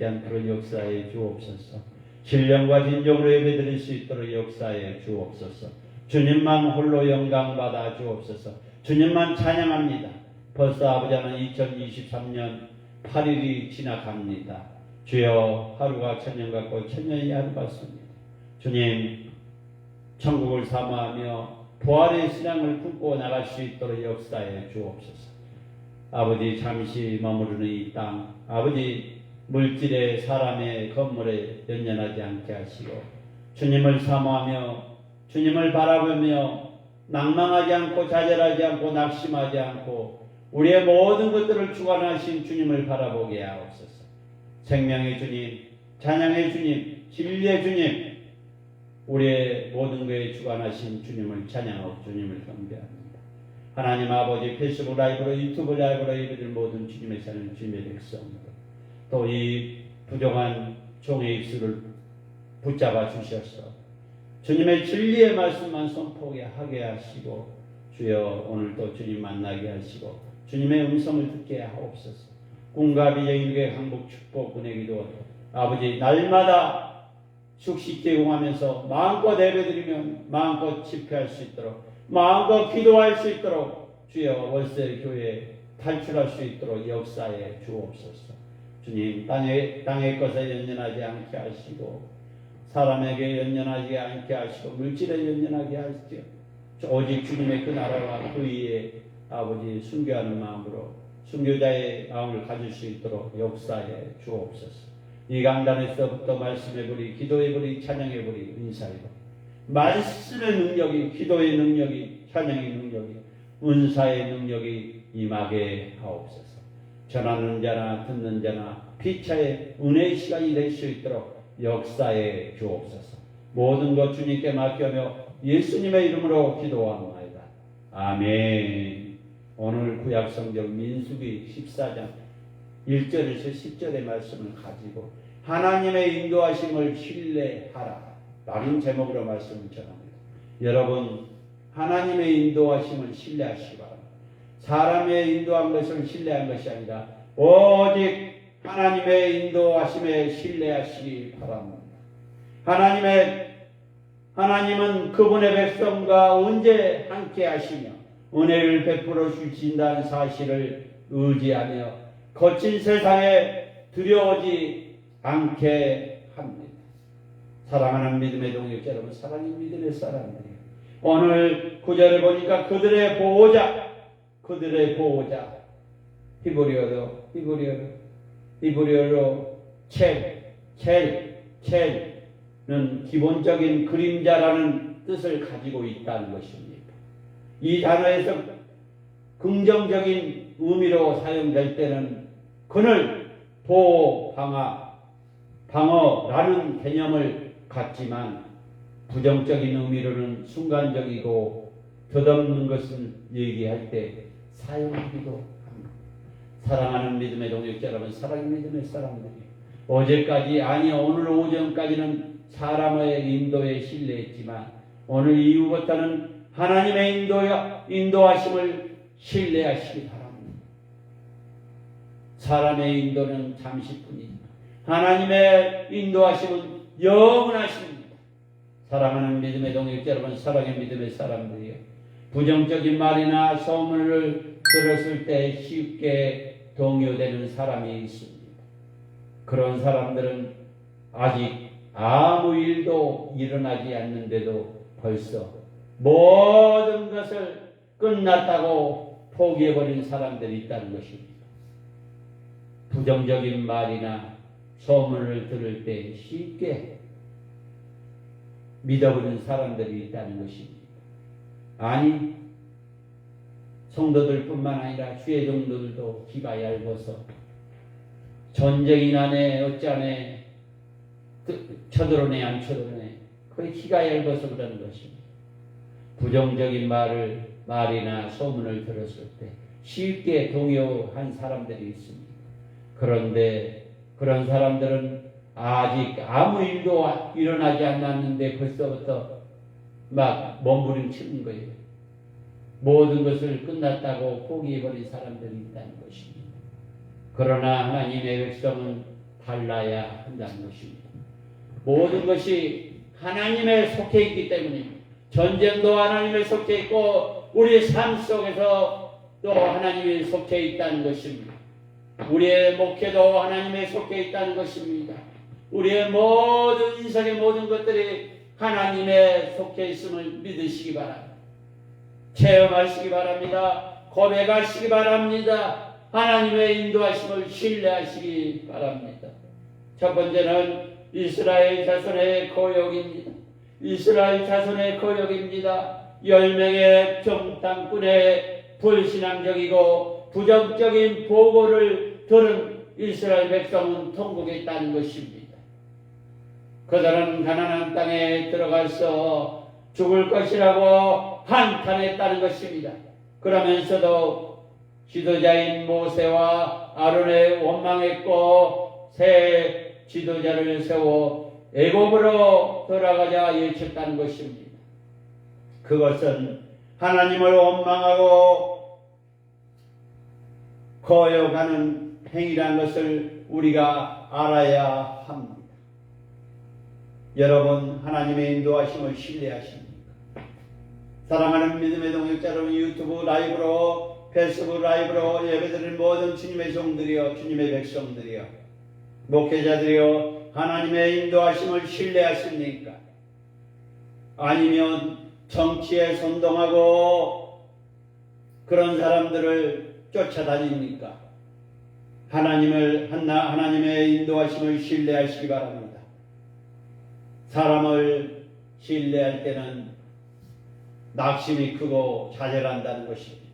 않도록 역사해 주옵소서. 신령과 진정으로 예배드릴 수 있도록 역사해 주옵소서. 주님만 홀로 영광 받아 주옵소서. 주님만 찬양합니다. 벌써 아버지 하나님 2023년 8일이 지나갑니다. 주여 하루가 천년 같고 천년이 하루 같습니다. 주님 천국을 사모하며 부활의 신앙을 품고 나갈 수 있도록 역사해 주옵소서. 아버지 잠시 머무르는 이 땅 아버지 물질의 사람의 건물에 연연하지 않게 하시고 주님을 사모하며 주님을 바라보며 낭망하지 않고 좌절하지 않고 낙심하지 않고 우리의 모든 것들을 주관하신 주님을 바라보게 하옵소서. 생명의 주님, 찬양의 주님, 진리의 주님, 우리의 모든 것에 주관하신 주님을 찬양하고 주님을 경배합니다. 하나님 아버지 페이스북 라이브로 유튜브 라이브로 예배드릴 모든 주님의 사는 주님의 백성들 또 이 부정한 종의 입술을 붙잡아 주셔서 주님의 진리의 말씀만 선포하게 하시고 주여 오늘도 주님 만나게 하시고 주님의 음성을 듣게 하옵소서. 꿈과 비전의 항복 축복 은혜 기도 아버지 날마다 숙식 제공하면서 마음껏 예배드리면 마음껏 집회할 수 있도록 마음껏 기도할 수 있도록 주여 월세 교회 탈출할 수 있도록 역사해 주옵소서. 주님 땅의 것에 연연하지 않게 하시고 사람에게 연연하지 않게 하시고 물질에 연연하게 하시죠. 오직 주님의 그 나라와 그 위에 아버지 순교하는 마음으로 순교자의 마음을 가질 수 있도록 역사해 주옵소서. 이 강단에서부터 말씀해보리 기도해보리 찬양해보리 은사해보리 말씀의 능력이 기도의 능력이 찬양의 능력이 은사의 능력이 임하게 하옵소서. 전하는 자나 듣는 자나 피차의 은혜의 시간이 될 수 있도록 역사해 주옵소서. 모든 것 주님께 맡겨며 예수님의 이름으로 기도합니다. 아멘. 오늘 구약성경 민수기 14장 1절에서 10절의 말씀을 가지고 하나님의 인도하심을 신뢰하라 라는 제목으로 말씀을 전합니다. 여러분 하나님의 인도하심을 신뢰하시기 바랍니다. 사람의 인도한 것을 신뢰한 것이 아니라 오직 하나님의 인도하심에 신뢰하시기 바랍니다. 하나님은 그분의 백성과 언제 함께 하시며 은혜를 베풀어 주신다는 사실을 의지하며 거친 세상에 두려워지 않게 합니다. 사랑하는 믿음의 동역자 여러분, 사랑하는 믿음의 사람들이 오늘 구절을 보니까 그들의 보호자 히브리어로 첼는 기본적인 그림자라는 뜻을 가지고 있다는 것입니다. 이 단어에서 긍정적인 의미로 사용될 때는 그늘, 보호, 방어라는 개념을 갖지만 부정적인 의미로는 순간적이고 덧없는 것을 얘기할 때 사용하기도 합니다. 사랑하는 믿음의 동역자 여러분, 사랑하는 믿음의 사람들이 어제까지 오늘 오전까지는 사람의 인도에 신뢰했지만 오늘 이후부터는 하나님의 인도하심을 신뢰하시기 바랍니다. 사람의 인도는 잠시뿐이지만 하나님의 인도하심은 영원하십니다. 사랑하는 믿음의 동역자 여러분, 사랑의 믿음의 사람들이요, 부정적인 말이나 소문을 들었을 때 쉽게 동요되는 사람이 있습니다. 그런 사람들은 아직 아무 일도 일어나지 않는데도 벌써 모든 것을 끝났다고 포기해버린 사람들이 있다는 것입니다. 부정적인 말이나 소문을 들을 때 쉽게 믿어버리는 사람들이 있다는 것입니다. 아니, 성도들뿐만 아니라 주의 종들도 귀가 얇아서 전쟁이 나네 어쩌네 쳐들어내 안 쳐들어내 그게 귀가 얇아서 그러는 것입니다. 부정적인 말이나 소문을 들었을 때 쉽게 동요한 사람들이 있습니다. 그런데 그런 사람들은 아직 아무 일도 일어나지 않았는데 벌써부터 막 몸부림치는 거예요. 모든 것을 끝났다고 포기해버린 사람들이 있다는 것입니다. 그러나 하나님의 백성은 달라야 한다는 것입니다. 모든 것이 하나님에 속해 있기 때문입니다. 전쟁도 하나님에 속해 있고 우리의 삶 속에서 또 하나님에 속해 있다는 것입니다. 우리의 목회도 하나님에 속해 있다는 것입니다. 우리의 모든 인생의 모든 것들이 하나님에 속해 있음을 믿으시기 바랍니다. 체험하시기 바랍니다. 고백하시기 바랍니다. 하나님의 인도하심을 신뢰하시기 바랍니다. 첫 번째는 이스라엘 자손의 고역입니다. 이스라엘 자손의 고역입니다. 10명의 정탐꾼의 불신앙적이고 부정적인 보고를 들은 이스라엘 백성은 통곡에 있다는 것입니다. 그들은 가나안 땅에 들어가서 죽을 것이라고 한탄했다는 것입니다. 그러면서도 지도자인 모세와 아론에 원망했고 새 지도자를 세워 애굽으로 돌아가자 외쳤다는 것입니다. 그것은 하나님을 원망하고 거역하는 행위라는 것을 우리가 알아야 합니다. 여러분, 하나님의 인도하심을 신뢰하십니까? 사랑하는 믿음의 동역자 여러분, 유튜브 라이브로, 페이스북 라이브로 예배드리는 모든 주님의 종들이여, 주님의 백성들이여, 목회자들이여, 하나님의 인도하심을 신뢰하십니까? 아니면 정치에 선동하고 그런 사람들을 쫓아다닙니까? 하나님의 인도하심을 신뢰하시기 바랍니다. 사람을 신뢰할 때는 낙심이 크고 좌절한다는 것입니다.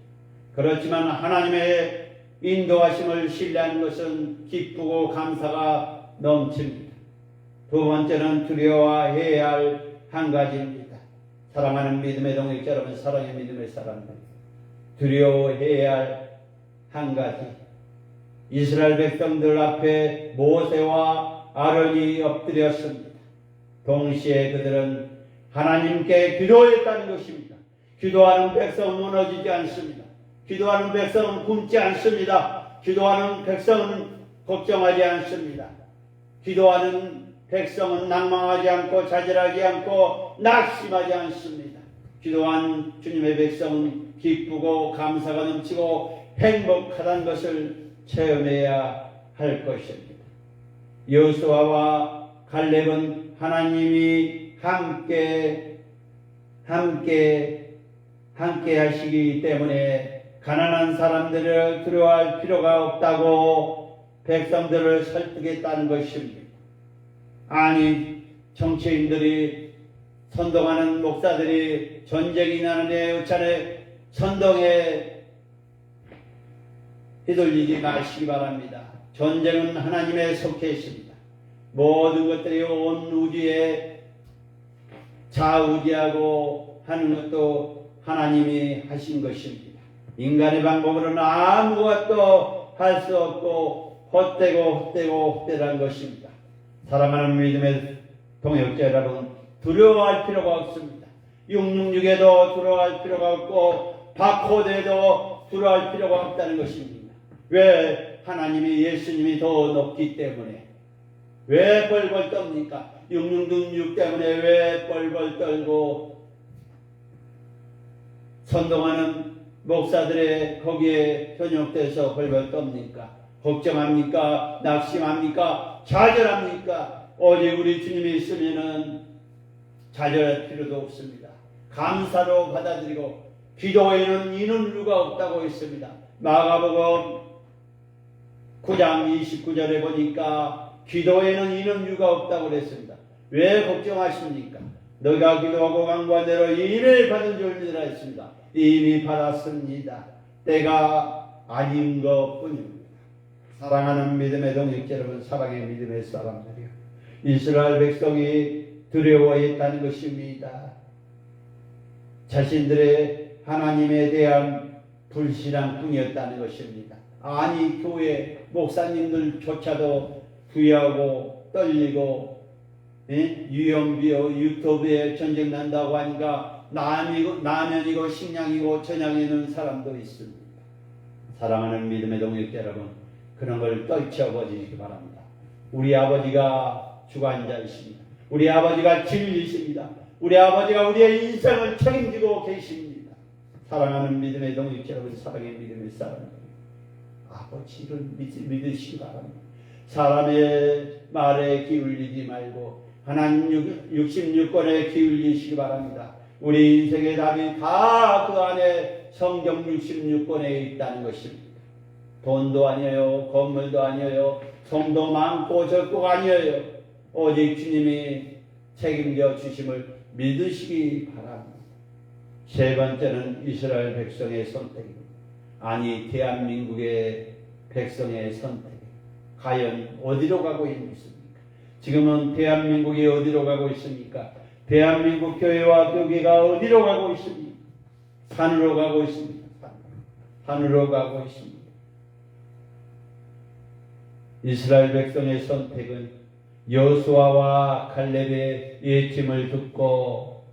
그렇지만 하나님의 인도하심을 신뢰하는 것은 기쁘고 감사가 넘칩니다. 두 번째는 두려워해야 할 한 가지입니다. 사랑하는 믿음의 동역자 여러분, 사랑의 믿음의 사람들, 두려워해야 할 한 가지. 이스라엘 백성들 앞에 모세와 아론이 엎드렸습니다. 동시에 그들은 하나님께 기도했다는 것입니다. 기도하는 백성은 무너지지 않습니다. 기도하는 백성은 굶지 않습니다. 기도하는 백성은 걱정하지 않습니다. 기도하는 백성은 낭망하지 않고 좌절하지 않고 낙심하지 않습니다. 기도한 주님의 백성은 기쁘고 감사가 넘치고 행복하다는 것을 체험해야 할 것입니다. 여호수아와 갈렙은 하나님이 함께 하시기 때문에 가난한 사람들을 두려워할 필요가 없다고 백성들을 설득했다는 것입니다. 아니, 정치인들이 선동하는 목사들이 전쟁이 나는 우찬에 선동에 휘둘리지 마시기 바랍니다. 전쟁은 하나님에 속해 있습니다. 모든 것들이 온 우주에 좌우지하고 하는 것도 하나님이 하신 것입니다. 인간의 방법으로는 아무것도 할 수 없고 헛되란 것입니다. 사랑하는 믿음의 동역자 여러분, 두려워할 필요가 없습니다. 666에도 두려워할 필요가 없고 바코드에도 두려워할 필요가 없다는 것입니다. 왜? 하나님이 예수님이 더 높기 때문에. 왜 벌벌 떱니까? 666 때문에 왜 벌벌 떨고 선동하는 목사들의 거기에 현혹돼서 벌벌 떱니까? 걱정합니까? 낙심합니까? 좌절합니까? 오직 우리 주님이 있으면은 좌절할 필요도 없습니다. 감사로 받아들이고 기도에는 이는 누가 없다고 했습니다. 마가복음 9장 29절에 보니까 기도에는 이는 누가 없다고 그랬습니다. 왜 걱정하십니까? 너가 기도하고 간구한 대로 이를 받은 줄 믿으라 했습니다. 이미 받았습니다. 때가 아닌 것뿐입니다. 사랑하는 믿음의 동역자 여러분, 사랑의 믿음의 사람들이요, 이스라엘 백성이 두려워했다는 것입니다. 자신들의 하나님에 대한 불신앙뿐이었다는 것입니다. 아니, 교회 목사님들조차도 두려워하고 떨리고 유영비어 유튜브에 전쟁 난다고 하니까 라면이고 식량이고 저냥이는 사람도 있습니다. 사랑하는 믿음의 동역자 여러분, 그런 걸 떨쳐버리시기 바랍니다. 우리 아버지가 주관자이십니다. 우리 아버지가 진리이십니다. 우리 아버지가 우리의 인생을 책임지고 계십니다. 사랑하는 믿음의 동역자 여러분, 사랑의 믿음의 사람들, 아버지를 믿으시기 바랍니다. 사람의 말에 기울이지 말고 하나님 66권에 기울이시기 바랍니다. 우리 인생의 답이 다 그 안에 성경 66권에 있다는 것입니다. 돈도 아니에요, 건물도 아니에요, 성도 많고 적고가 아니에요. 오직 주님이 책임져 주심을 믿으시기 바랍니다. 세 번째는 이스라엘 백성의 선택입니다. 아니, 대한민국의 백성의 선택. 과연 어디로 가고 있습니까? 지금은 대한민국이 어디로 가고 있습니까? 대한민국 교회와 교계가 어디로 가고 있습니까? 산으로 가고 있습니다. 산으로 가고 있습니다. 이스라엘 백성의 선택은 여호수아와 갈렙의 예침을 듣고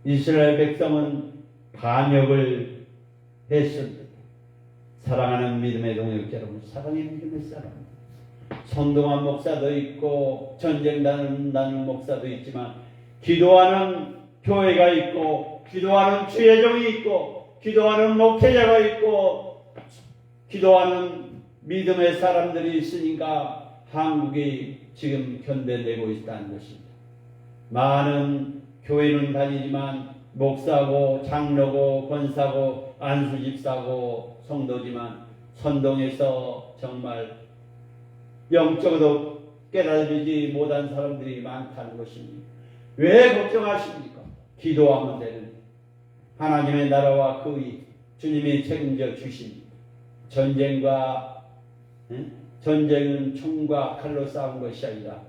이스라엘 백성은 반역을 했습니다. 사랑하는 믿음의 동역자 여러분, 사랑의 믿음의 사람, 선동한 목사도 있고 전쟁 나는 목사도 있지만 기도하는 교회가 있고 기도하는 주예종이 있고 기도하는 목회자가 있고 기도하는 믿음의 사람들이 있으니까 한국이 지금 견뎌내고 있다는 것입니다. 많은 교회는 다니지만 목사고 장로고 권사고 안수집사고 성도지만 선동에서 정말 영적으로 깨달지 못한 사람들이 많다는 것입니다. 왜 걱정하십니까? 기도하면 되는 하나님의 나라와 그의 주님이 책임져 주십니다. 전쟁은 총과 칼로 싸운 것이 아니라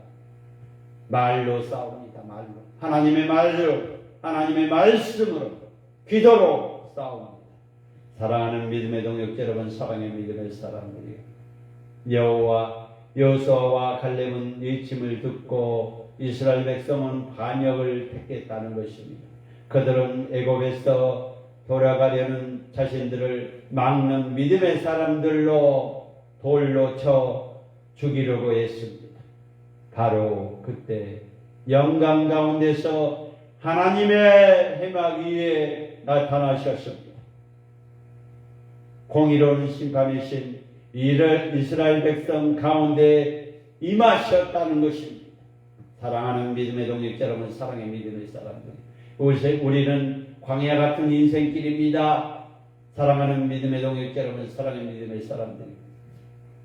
말로 싸웁니다. 말로. 하나님의 말로, 하나님의 말씀으로, 기도로 싸웁니다. 사랑하는 믿음의 동역자 여러분, 사랑의 믿음의 사람들이요, 여호수아와 갈렙은 예침을 듣고 이스라엘 백성은 반역을 택했다는 것입니다. 그들은 애굽에서 돌아가려는 자신들을 막는 믿음의 사람들로 돌로 쳐 죽이려고 했습니다. 바로 그때 영광 가운데서 하나님의 해막 위에 나타나셨습니다. 공의로운 심판이신 이스라엘 백성 가운데 임하셨다는 것입니다. 사랑하는 믿음의 동역자 여러분, 사랑의 믿음의 사람들, 우리는 광야 같은 인생길입니다. 사랑하는 믿음의 동역자 여러분, 사랑의 믿음의 사람들,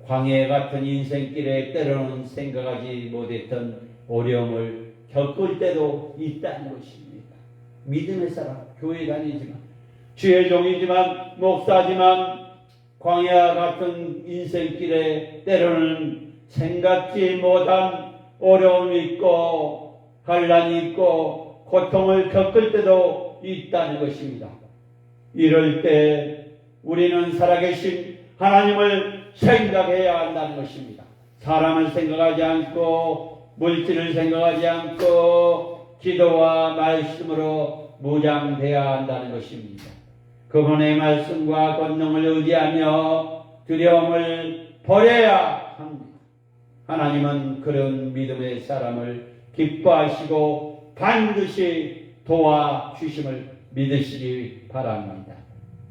광야 같은 인생길에 때로는 생각하지 못했던 어려움을 겪을 때도 있다는 것입니다. 믿음의 사람, 교회 다니지만, 주의 종이지만, 목사지만, 광야 같은 인생길에 때로는 생각지 못한 어려움이 있고 환난이 있고 고통을 겪을 때도 있다는 것입니다. 이럴 때 우리는 살아계신 하나님을 생각해야 한다는 것입니다. 사람을 생각하지 않고 물질을 생각하지 않고 기도와 말씀으로 무장되어야 한다는 것입니다. 그분의 말씀과 권능을 의지하며 두려움을 버려야 합니다. 하나님은 그런 믿음의 사람을 기뻐하시고 반드시 도와주심을 믿으시기 바랍니다.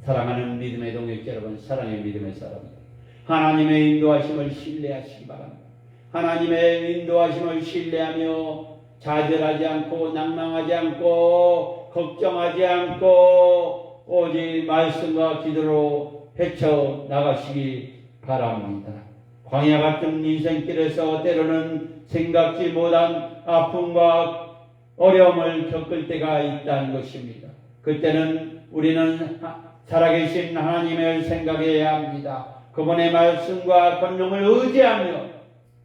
사랑하는 믿음의 동역자 여러분, 사랑의 믿음의 사람들, 하나님의 인도하심을 신뢰하시기 바랍니다. 하나님의 인도하심을 신뢰하며 좌절하지 않고 낭망하지 않고 걱정하지 않고 오직 말씀과 기도로 헤쳐나가시기 바랍니다. 광야 같은 인생길에서 때로는 생각지 못한 아픔과 어려움을 겪을 때가 있다는 것입니다. 그때는 우리는 살아계신 하나님을 생각해야 합니다. 그분의 말씀과 권능을 의지하며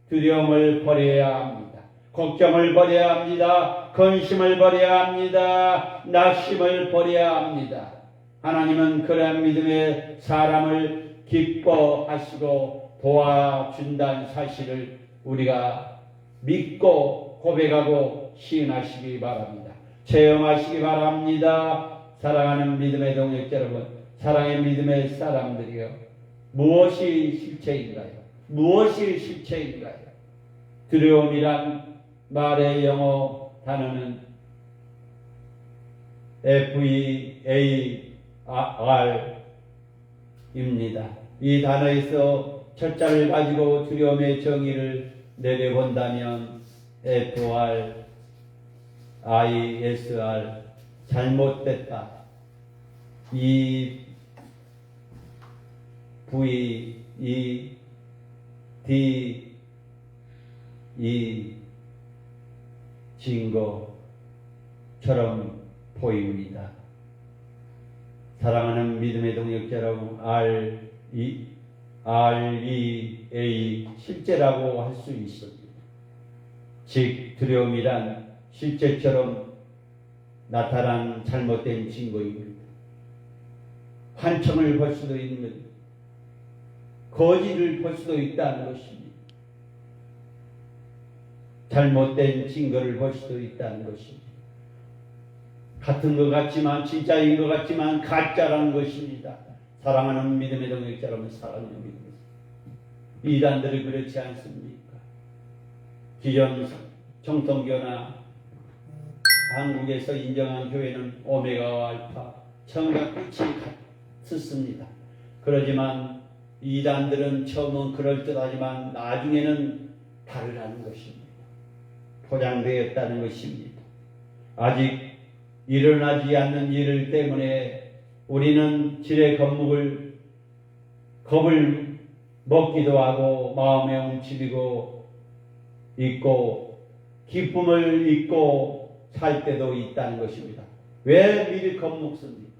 두려움을 버려야 합니다. 걱정을 버려야 합니다. 근심을 버려야 합니다. 낙심을 버려야 합니다. 하나님은 그러한 믿음의 사람을 기뻐하시고 도와준다는 사실을 우리가 믿고 고백하고 시인하시기 바랍니다. 체험하시기 바랍니다. 사랑하는 믿음의 동역자 여러분, 사랑의 믿음의 사람들이여, 무엇이 실체인가요? 무엇이 실체인가요? 두려움이란 말의 영어 단어는 FEAR입니다. 이 단어에서 첫 자를 가지고 두려움의 정의를 내려본다면 FRISR, 잘못됐다. 이 증거처럼 보입니다. 사랑하는 믿음의 동역자 여러분, REA 실제라고 할 수 있습니다. 즉 두려움이란 실제처럼 나타난 잘못된 증거입니다. 환청을 볼 수도 있는, 거짓을 볼 수도 있다는 것입니다. 잘못된 증거를 볼 수도 있다는 것입니다. 같은 것 같지만, 진짜인 것 같지만 가짜라는 것입니다. 사랑하는 믿음의 동역자 여러분, 사랑하는 믿음, 이단들이 그렇지 않습니까? 기존 정통교나 한국에서 인정한 교회는 오메가와 알파, 처음과 끝이 같습니다. 그러지만 이단들은 처음은 그럴듯하지만 나중에는 다르다는 것입니다. 포장되었다는 것입니다. 아직 일어나지 않는 일 때문에 우리는 지레 겁을 먹기도 하고 마음에 움츠리고 있고 기쁨을 잊고 살 때도 있다는 것입니다. 왜 미리 겁먹습니까?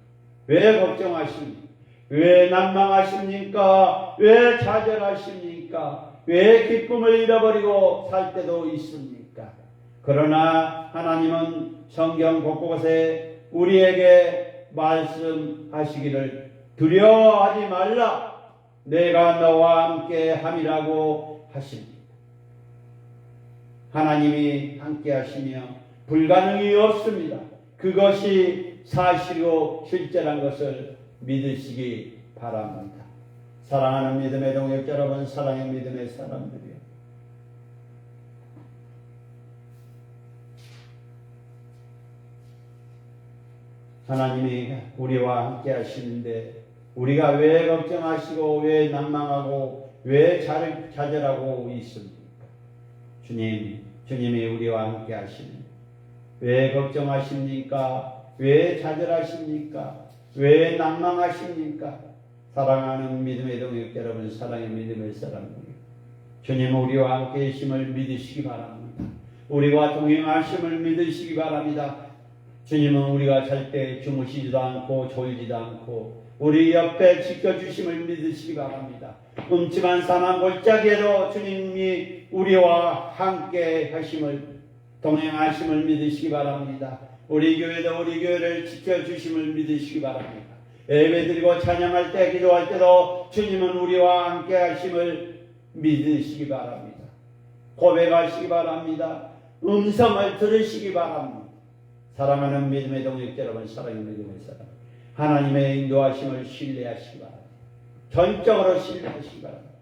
왜 걱정하십니까? 왜 난망하십니까? 왜 좌절하십니까? 왜 기쁨을 잃어버리고 살 때도 있습니까? 그러나 하나님은 성경 곳곳에 우리에게 말씀하시기를 두려워하지 말라, 내가 너와 함께 함이라고 하십니다. 하나님이 함께 하시며 불가능이 없습니다. 그것이 사실이고 실제란 것을 믿으시기 바랍니다. 사랑하는 믿음의 동역자 여러분, 사랑의 믿음의 사람들이요, 하나님이 우리와 함께 하시는데 우리가 왜 걱정하시고 왜 낭망하고 왜 좌절하고 있습니까? 주님이 우리와 함께 하시는 왜 걱정하십니까? 왜 좌절하십니까? 왜 낭망하십니까? 사랑하는 믿음의 동역 여러분, 사랑의 믿음의 사람들, 주님 우리와 함께 계심을 믿으시기 바랍니다. 우리와 동행하심을 믿으시기 바랍니다. 주님은 우리가 잘 때 주무시지도 않고 졸지도 않고 우리 옆에 지켜주심을 믿으시기 바랍니다. 음침한 사망 골짜기에도 주님이 우리와 함께 하심을 동행하심을 믿으시기 바랍니다. 우리 교회도 우리 교회를 지켜주심을 믿으시기 바랍니다. 예배드리고 찬양할 때 기도할 때도 주님은 우리와 함께 하심을 믿으시기 바랍니다. 고백하시기 바랍니다. 음성을 들으시기 바랍니다. 사랑하는 믿음의 동역자 여러분, 사랑의 믿음의 사람, 하나님의 인도하심을 신뢰하시기 바랍니다. 전적으로 신뢰하시기 바랍니다.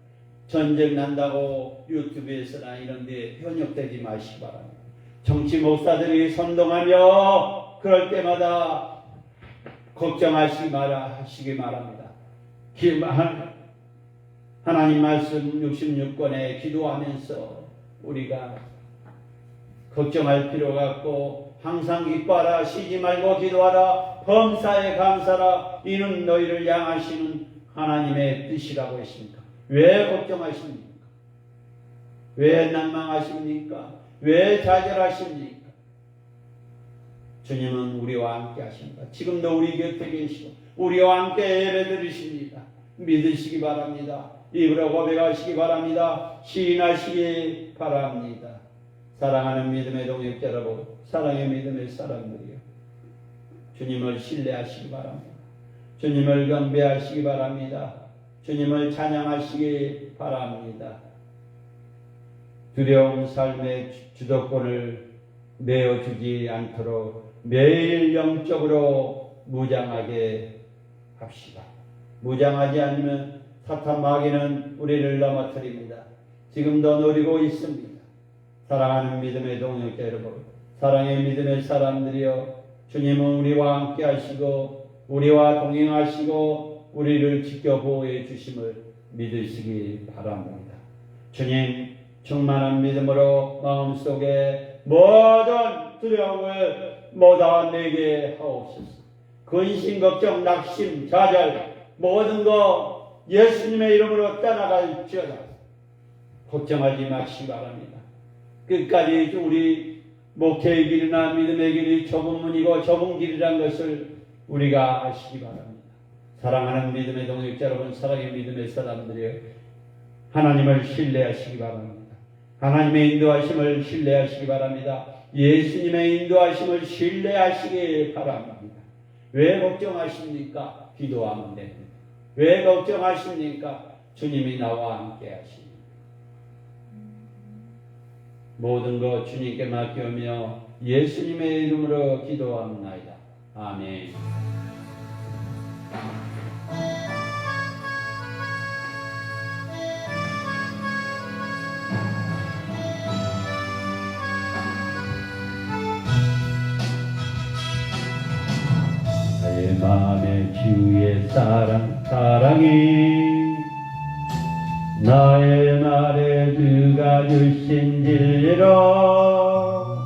전쟁 난다고 유튜브에서나 이런 데 현혹되지 마시기 바랍니다. 정치 목사들이 선동하며 그럴 때마다 걱정하시기 바랍니다. 하나님 말씀 66권에 기도하면서 우리가 걱정할 필요가 없고 항상 기뻐하라, 쉬지 말고 기도하라, 범사에 감사하라, 이는 너희를 향하시는 하나님의 뜻이라고 했습니까? 왜 걱정하십니까? 왜 난망하십니까? 왜 좌절하십니까? 주님은 우리와 함께 하십니다. 지금도 우리 곁에 계시고 우리와 함께 예배드리십니다. 믿으시기 바랍니다. 입으로 고백하시기 바랍니다. 시인하시기 바랍니다. 사랑하는 믿음의 동역자 여러분, 사랑의 믿음의 사람들이요, 주님을 신뢰하시기 바랍니다. 주님을 경배하시기 바랍니다. 주님을 찬양하시기 바랍니다. 두려운 삶의 주도권을 내어주지 않도록 매일 영적으로 무장하게 합시다. 무장하지 않으면 사탄 마귀는 우리를 넘어뜨립니다. 지금도 노리고 있습니다. 사랑하는 믿음의 동역자 여러분, 사랑의 믿음의 사람들이여, 주님은 우리와 함께 하시고 우리와 동행하시고 우리를 지켜 보호해 주심을 믿으시기 바랍니다. 주님, 충만한 믿음으로 마음속에 모든 두려움을 모두 내게 하옵소서. 근심, 걱정, 낙심, 좌절 모든 거 예수님의 이름으로 떠나갈지어다. 걱정하지 마시기 바랍니다. 끝까지 우리 목회의 길이나 믿음의 길이 좁은 문이고 좁은 길이라는 것을 우리가 아시기 바랍니다. 사랑하는 믿음의 동역자 여러분, 사랑의 믿음의 사람들이여, 하나님을 신뢰하시기 바랍니다. 하나님의 인도하심을 신뢰하시기 바랍니다. 예수님의 인도하심을 신뢰하시기 바랍니다. 왜 걱정하십니까? 기도하면 됩니다. 왜 걱정하십니까? 주님이 나와 함께 하십니다. 모든 것 주님께 맡기며 예수님의 이름으로 기도합니다. 아멘. 나의 마음에 주의 사랑이 나의 말에 주가 주신 진리로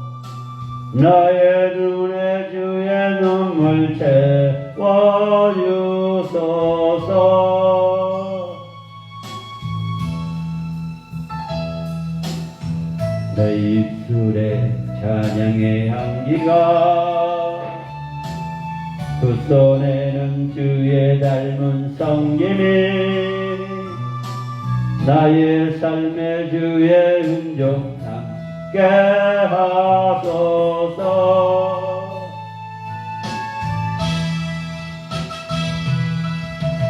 나의 눈에 주의 눈물 채워주소서. 내 입술에 찬양의 향기가 두 손에는 주의 닮은 성김이 나의 삶에 주의 흔적 남게 하소서.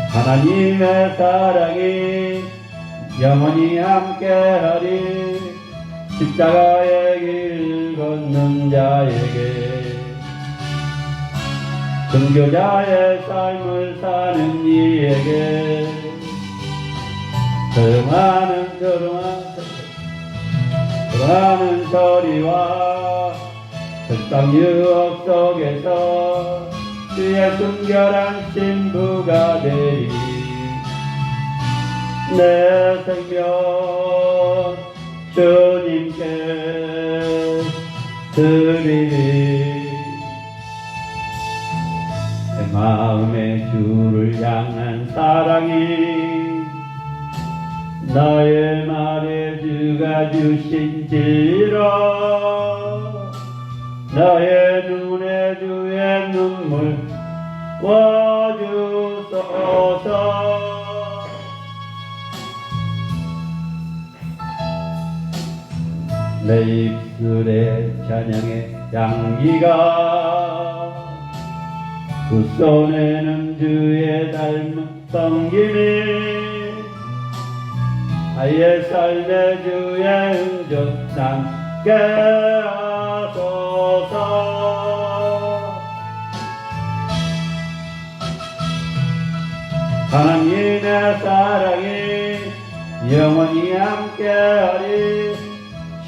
하나님의 사랑이 영원히 함께하리. 십자가의 길 걷는 자에게 순교자의 삶을 사는 이에게 조롱하는 소리와 세상 유혹 속에서 주의 순결한 신부가 되리. 내 생명 주님께 드리리. 내 마음의 주를 향한 사랑이 나의 말에 주가 주신지라. 나의 눈에 주의 눈물 와주소서. 내 입술에 찬양의 향기가 그 손에는 주의 닮은 섬김이 나의 삶에 주의 은총 남게 하소서. 하나님의 사랑이 영원히 함께하리.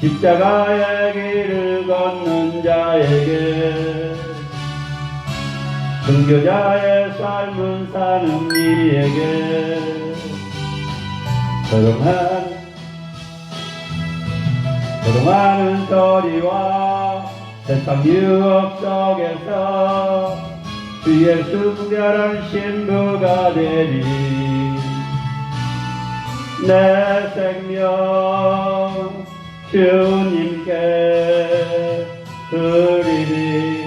십자가의 길을 걷는 자에게 순교자의 삶을 사는 이에게 그동안은 소리와 세상 유혹 속에서 주의 순결한 신부가 되리. 내 생명 주님께 드리리.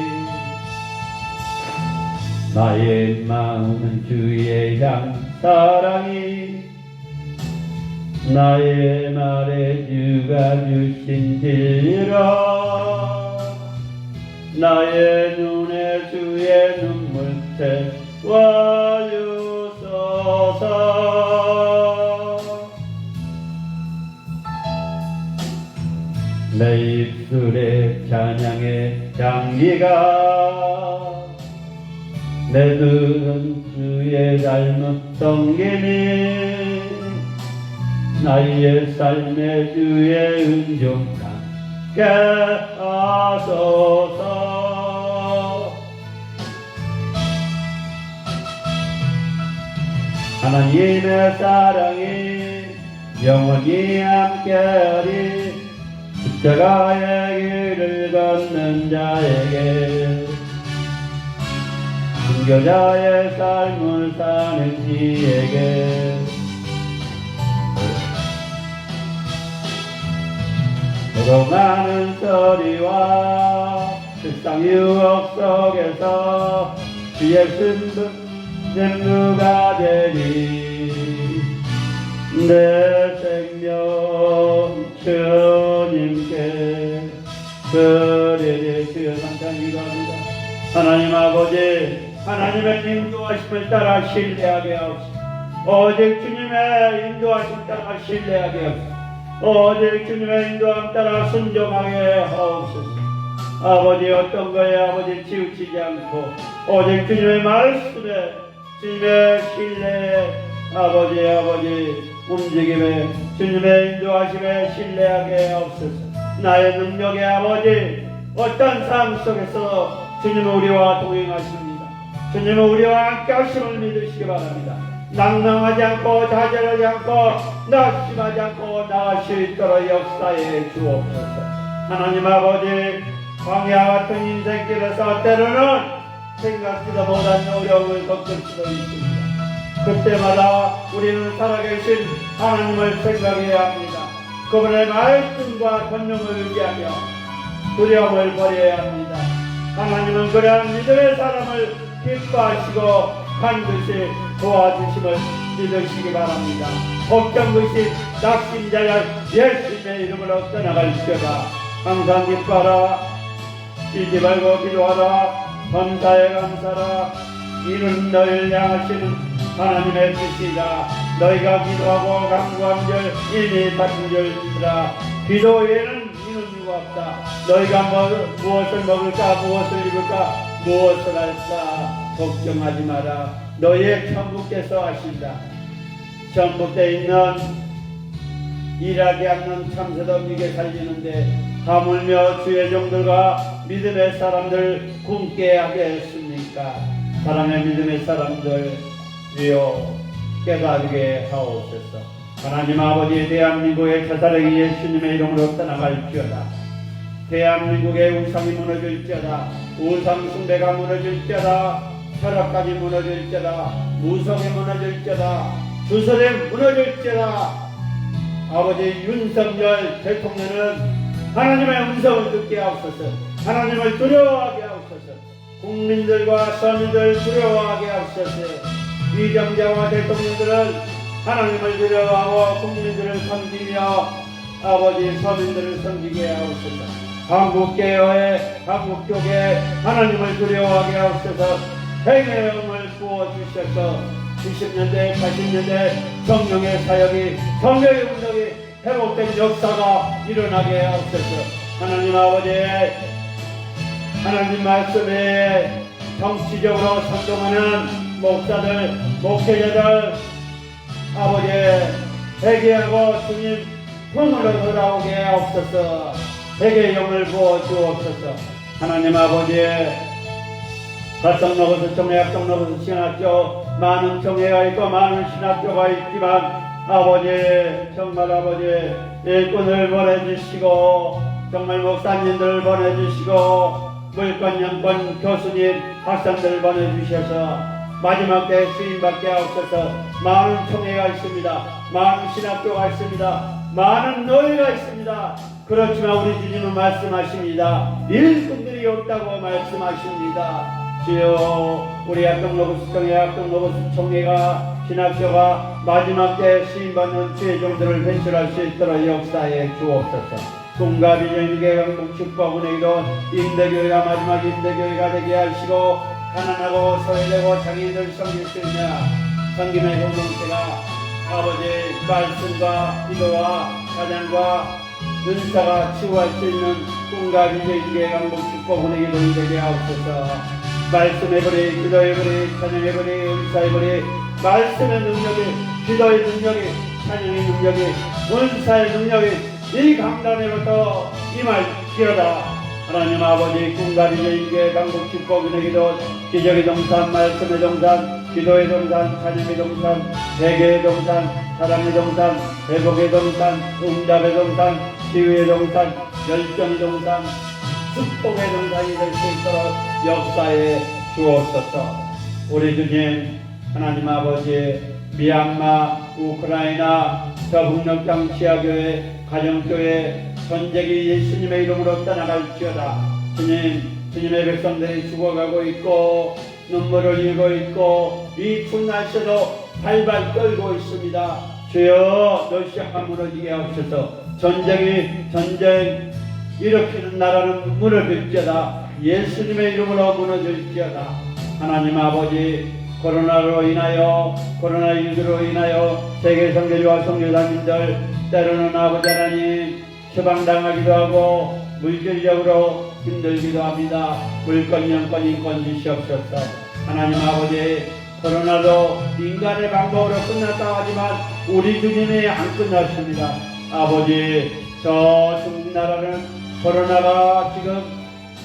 나의 마음은 주의 향 사랑이 나의 말에 주가 주신지라. 나의 눈에 주의 눈물 채워주소서. 내 입술에 찬양의 향기가 내 눈은 주의 닮은 성김이 나의 삶에 주의 은총 남게 하소서. 하나님의 사랑이 영원히 함께하리. 십자가의 길을 걷는 자에게 순교자의 삶을 사는 이에게 그동안은 소리와 세상 유혹 속에서 주의 신부가 되리. 내 생명 주님께 드리리. 주여 감사합니다. 하나님 아버지, 하나님의 인도하심을 따라 신뢰하게 하옵소서. 오직 주님의 인도하심을 따라 신뢰하게 하옵소서. 오직 주님의 인도함 따라 순종하게 하옵소서. 아버지, 어떤 거에 아버지 치우치지 않고 오직 주님의 말씀에 주님의 신뢰에 아버지 움직임에 주님의 인도하심에 신뢰하게 하옵소서. 나의 능력에 아버지 어떤 삶 속에서 주님은 우리와 동행하십니다. 주님은 우리와 함께 하심을 믿으시기 바랍니다. 낭낭하지 않고 좌절하지 않고 낙심하지 않고 나갈 수 있도록 역사해 주옵소서. 하나님 아버지, 광야 같은 인생길에서 때로는 생각지도 못한 어려움을 겪을 수도 있습니다. 그때마다 우리는 살아계신 하나님을 생각해야 합니다. 그분의 말씀과 권능을 의지하며 두려움을 버려야 합니다. 하나님은 그러한 믿음의 사람을 기뻐하시고 반드시 도와주심을 믿으시기 바랍니다. 걱정의식 낙심자여 예수님의 이름으로 떠나갈지어다. 항상 기뻐하라. 뛰지 말고 기도하라. 감사에 감사라. 이는 너희를 향하시는 하나님의 뜻이다. 너희가 기도하고 간구한들 이미 받은 줄이라. 기도 외에는 이는 이유가 없다. 너희가 무엇을 먹을까, 무엇을 입을까, 무엇을 할까 걱정하지 마라. 너희의 천부께서 하신다. 천부때 있는 일하지 않는 참새더미게 살리는데 하물며 주의 종들과 믿음의 사람들 굶게 하게 했습니까? 사랑의 믿음의 사람들 주여 깨닫게 하옵소서. 하나님 아버지 대한민국의 자살의 예수님의 이름으로 떠나갈지어다. 대한민국의 우상이 무너질지어다. 우상 숭배가 무너질지어다. 철학까지 무너질지어다. 무속이 무너질지어다. 주설이 무너질지어다. 아버지 윤석열 대통령은 하나님의 음성을 듣게 하옵소서. 하나님을 두려워하게 하옵소서. 국민들과 서민들 두려워하게 하옵소서. 위정자와 대통령들은 하나님을 두려워하고 국민들을 섬기며 아버지 서민들을 섬기게 하옵소서. 한국교회 한국교회 하나님을 두려워하게 하옵소서. 행여음을 부어주셔서 70년대 80년대 성령의 사역이 성령의 운동이 회복된 역사가 일어나게 하옵소서. 하나님 아버지 하나님 말씀에 정치적으로 선동하는 목사들 목회자들 아버지 회개하고 주님 품으로 돌아오게 하옵소서. 회개의 영을 부어주옵소서. 하나님 아버지 사성로고서 청해학성로고서 신학교 많은 청해가 있고 많은 신학교가 있지만 아버지 정말 아버지 일꾼을 보내주시고 정말 목사님들을 보내주시고 물권 연권 교수님 학생들을 보내주셔서 마지막 때 수임받게 하옵소서. 많은 청해가 있습니다. 많은 신학교가 있습니다. 많은 노예가 있습니다. 그렇지만 우리 주님은 말씀하십니다. 일꾼들이 없다고 말씀하십니다. 주여 우리 학동로고스 청해 학동로고스 청해가 신학교가 마지막 때 시임받는 주의종들을 배출할 수 있도록 역사에 주옵소서. 꿈과 비전에게 강동 축복은혜 이룬 임대교회가 마지막 임대교회가 되게 하시고 가난하고 소외되고 장애인들 섬길 수 있는 성김의 공동체가 아버지 말씀과 기도와 찬양과 은사가 치유할 수 있는 꿈과 비전에게 강동 축복은혜 이룬 되게 하옵소서. 말씀해버리 기도해버리 찬양해버리 은사해버리 말씀의 능력이 기도의 능력이 찬양의 능력이 은사의 능력이 이 강단에부터 임할지어다. 하나님 아버지 꿈과 비전에게 강국 축복의 기도 기적의 동산 말씀의 동산 기도의 동산 찬양의 동산 회개의 동산 사랑의 동산 회복의 동산 응답의 동산 치유의 동산 열정의 동산 축복의 동산이 될 수 있도록 역사에 주옵소서. 우리 주님 하나님 아버지 미얀마 우크라이나 저북녘 지하교회 가정교회 전쟁이 예수님의 이름으로 떠나갈지어다. 주님의 백성들이 죽어가고 있고 눈물을 흘리고 있고 이 추운 날씨도 발발 떨고 있습니다. 주여 러시아가 무너지게 하옵소서. 전쟁 일으키는 나라는 무너질지어다. 예수님의 이름으로 무너질지어다. 하나님 아버지 코로나로 인하여 코로나19로 인하여 세계 선교지와 선교사님들 때로는 아버지 하나님 처방당하기도 하고 물질적으로 힘들기도 합니다. 물권 영권 인권 주시옵소서. 하나님 아버지 코로나도 인간의 방법으로 끝났다고 하지만 우리 주님이 안 끝났습니다. 아버지 저 중국 나라는 코로나가 지금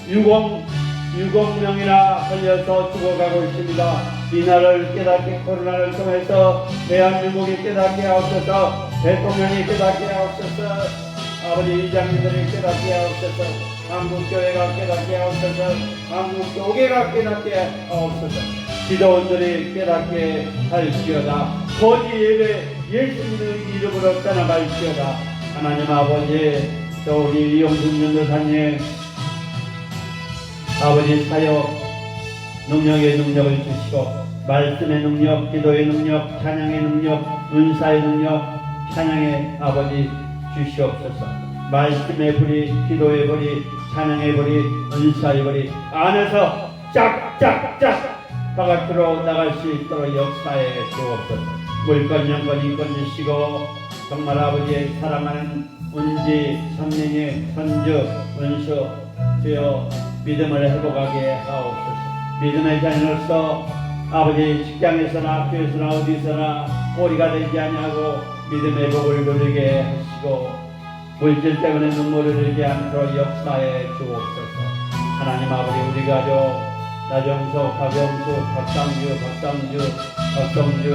6억 명이나 걸려서 죽어가고 있습니다. 이 나라를 깨닫게 코로나를 통해서 대한민국이 깨닫게 하옵소서. 대통령이 깨닫게 하옵소서. 아버지 이장님들이 깨닫게 하옵소서. 한국교회가 깨닫게 하옵소서. 한국교계가 깨닫게 하옵소서. 기도원들이 깨닫게 할지어다. 거짓 예배 예수님의 이름으로 떠나갈지어다. 하나님 아버지 또 우리 이용순 전도사님 아버지 사역 능력의 능력을 주시고 말씀의 능력, 기도의 능력, 찬양의 능력, 은사의 능력, 찬양의 아버지 주시옵소서. 말씀의 불이, 기도의 불이, 찬양의 불이, 은사의 불이 안에서 짝짝짝 바깥으로 나갈 수 있도록 역사에 주옵소서. 물권, 영권, 인권 주시고 정말 아버지의 사랑하는 은지, 선생님, 선주, 은수 주여 믿음을 회복하게 하옵소서. 믿음의 자녀로서 아버지 직장에서나 학교에서나 어디서나 꼬리가 되지 아니하고 믿음의 복을 누리게 하시고 물질 때문에 눈물을 흘리지 않도록 역사에 주옵소서. 하나님 아버지 우리 가족 나정석, 박영수, 박성주,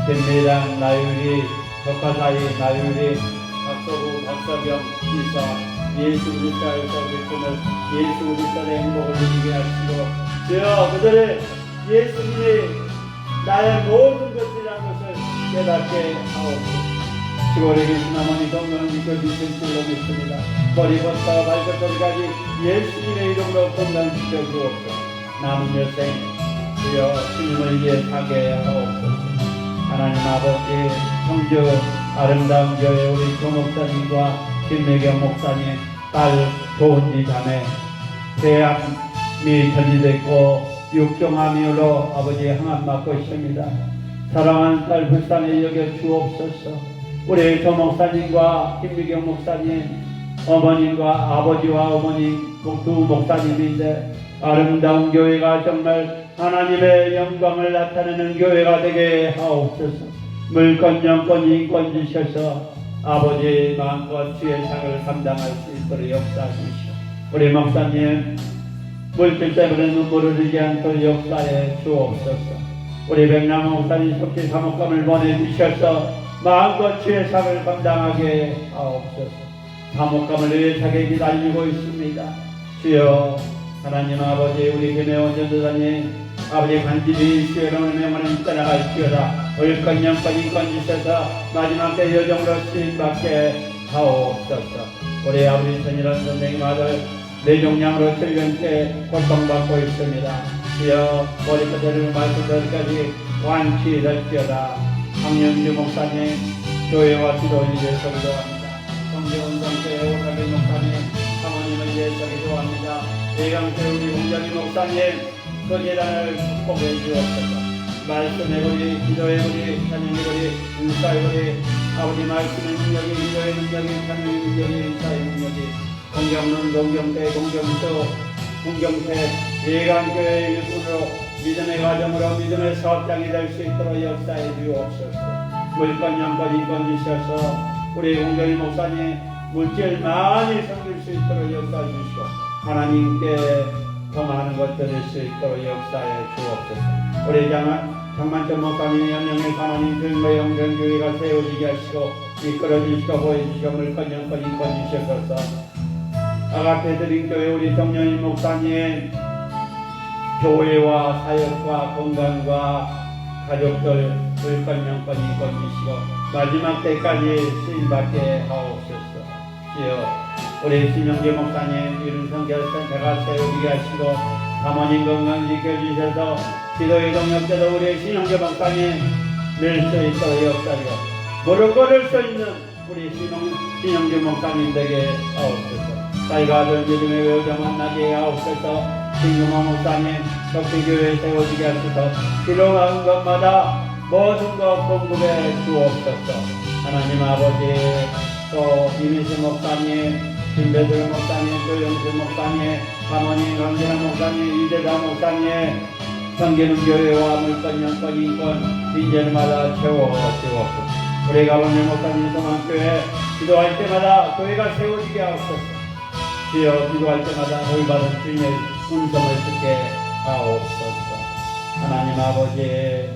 김미랑, 나유리, 덕화사이, 나유리, 박서구, 박서경, 이사, 예수 그리스도에서 베푸는 예수 그리스도의 행복을 누리게 하시고 주여 그들의 예수님이 나의 모든 것이라는 것을 깨닫게 하옵소서. 시골에 계신 어머니 동무는 믿겨주실 줄로 믿습니다. 머리부터 발끝까지 예수님의 이름으로 건강시켜 주옵소서. 남은 여생 주여 주님을 위해 살게 하옵소서. 하나님 아버지 성주 아름다운 교회 우리 조목사님과 김매경 목사님 딸 좋은지 자매 대암이 전이됐고 육종암이로 아버지 항암 맞고 있습니다. 사랑하는 딸 불쌍히 여겨 주옵소서. 우리 조목사님과 김미경 목사님 어머님과 아버지와 어머님 두 목사님인데 아름다운 교회가 정말 하나님의 영광을 나타내는 교회가 되게 하옵소서. 물권 영권 인권 주셔서 아버지 마음과 주의 상을 감당할 수 있도록 역사하시오. 우리 목사님 물질 때문에 눈물을 흘리지 않도록 역사해 주옵소서. 우리 백남 목사님 속히 사목감을 보내주셔서 마음과 주의 상을 감당하게 하옵소서. 사목감을 위해 자격이 달리고 있습니다. 주여 하나님 아버지 우리 김혜원 전도사님 아버지 간절히 주의 명령을 따라갈지어다. 올건 영건 인권 주셔서 마지막 때 여정으로 쓰임받게 하옵소서. 우리 아버지 선일한 선생님 아들 뇌종양으로 7년째 고통받고 있습니다. 주여 머리끝에서 말끝까지 완치될지어다. 황영주 목사님 교회와 기도인을 위해서 기도합니다. 성재원 성교회 오사비 목사님 사모님을 위해서 기도합니다. 대강교 우리 홍정희 목사님 그 재단을 축복해 주옵소서. 말씀의 우리 기도의 우리 찬양의 우리 인사의 우리 아버지 말씀의 능력이 기도의 능력이 찬양의 능력이 인사의 능력이 공경론 공경대 공경수 공경태 예강교회 일꾼으로 믿음의 가정으로 믿음의 사업장이 될 수 있도록 역사해 주옵소서. 물건 영건 인권 주셔서 우리 홍정희 목사님 물질 많이 섬길 수 있도록 역사해 주시고 하나님께 더 많은 것 드릴 수 있도록 역사해 주옵소서. 우리 장만천 목사님 연령의 사모님 주인의 영전교회가 세워지게 하시고 이끌어주시고 보여주시고 물건 영건 인권 주셔서 아가페 드린 교회 우리 정년인 목사님 교회와 사역과 건강과 가족들 물건 영건 인권 주시고 마지막 때까지 쓰임받게 하옵소서. 주여 우리 신영재 목사님 이룬성 결선대가 세우게 하시고 사모님 건강 지켜주셔서 기도의 동역자도 우리 신영재 목사님 늘 수 있도록 역사하고 무릎 꿇을 수 있는 우리 신영재 목사님 되게 하옵소서. 딸과 아들 믿음의 여자 만나게 하옵소서. 신금호 목사님 덕비교회 세워지게 하소서. 필요한 것마다 모든 것 공급해 주옵소서. 하나님 아버지 또 이미수 목사님 김배들 목사님 조영수 목사님 사모님 강진아 목사님 이대다 목사님 성기는 교회와 물건 영건 인권 빈절마다 채워주옵소서. 우리 가본일 목사님 소망교회 기도할 때마다 교회가 세워지게 하옵소서. 주여 기도할 때마다 올바른 주님의 음성을 듣게 하옵소서. 하나님 아버지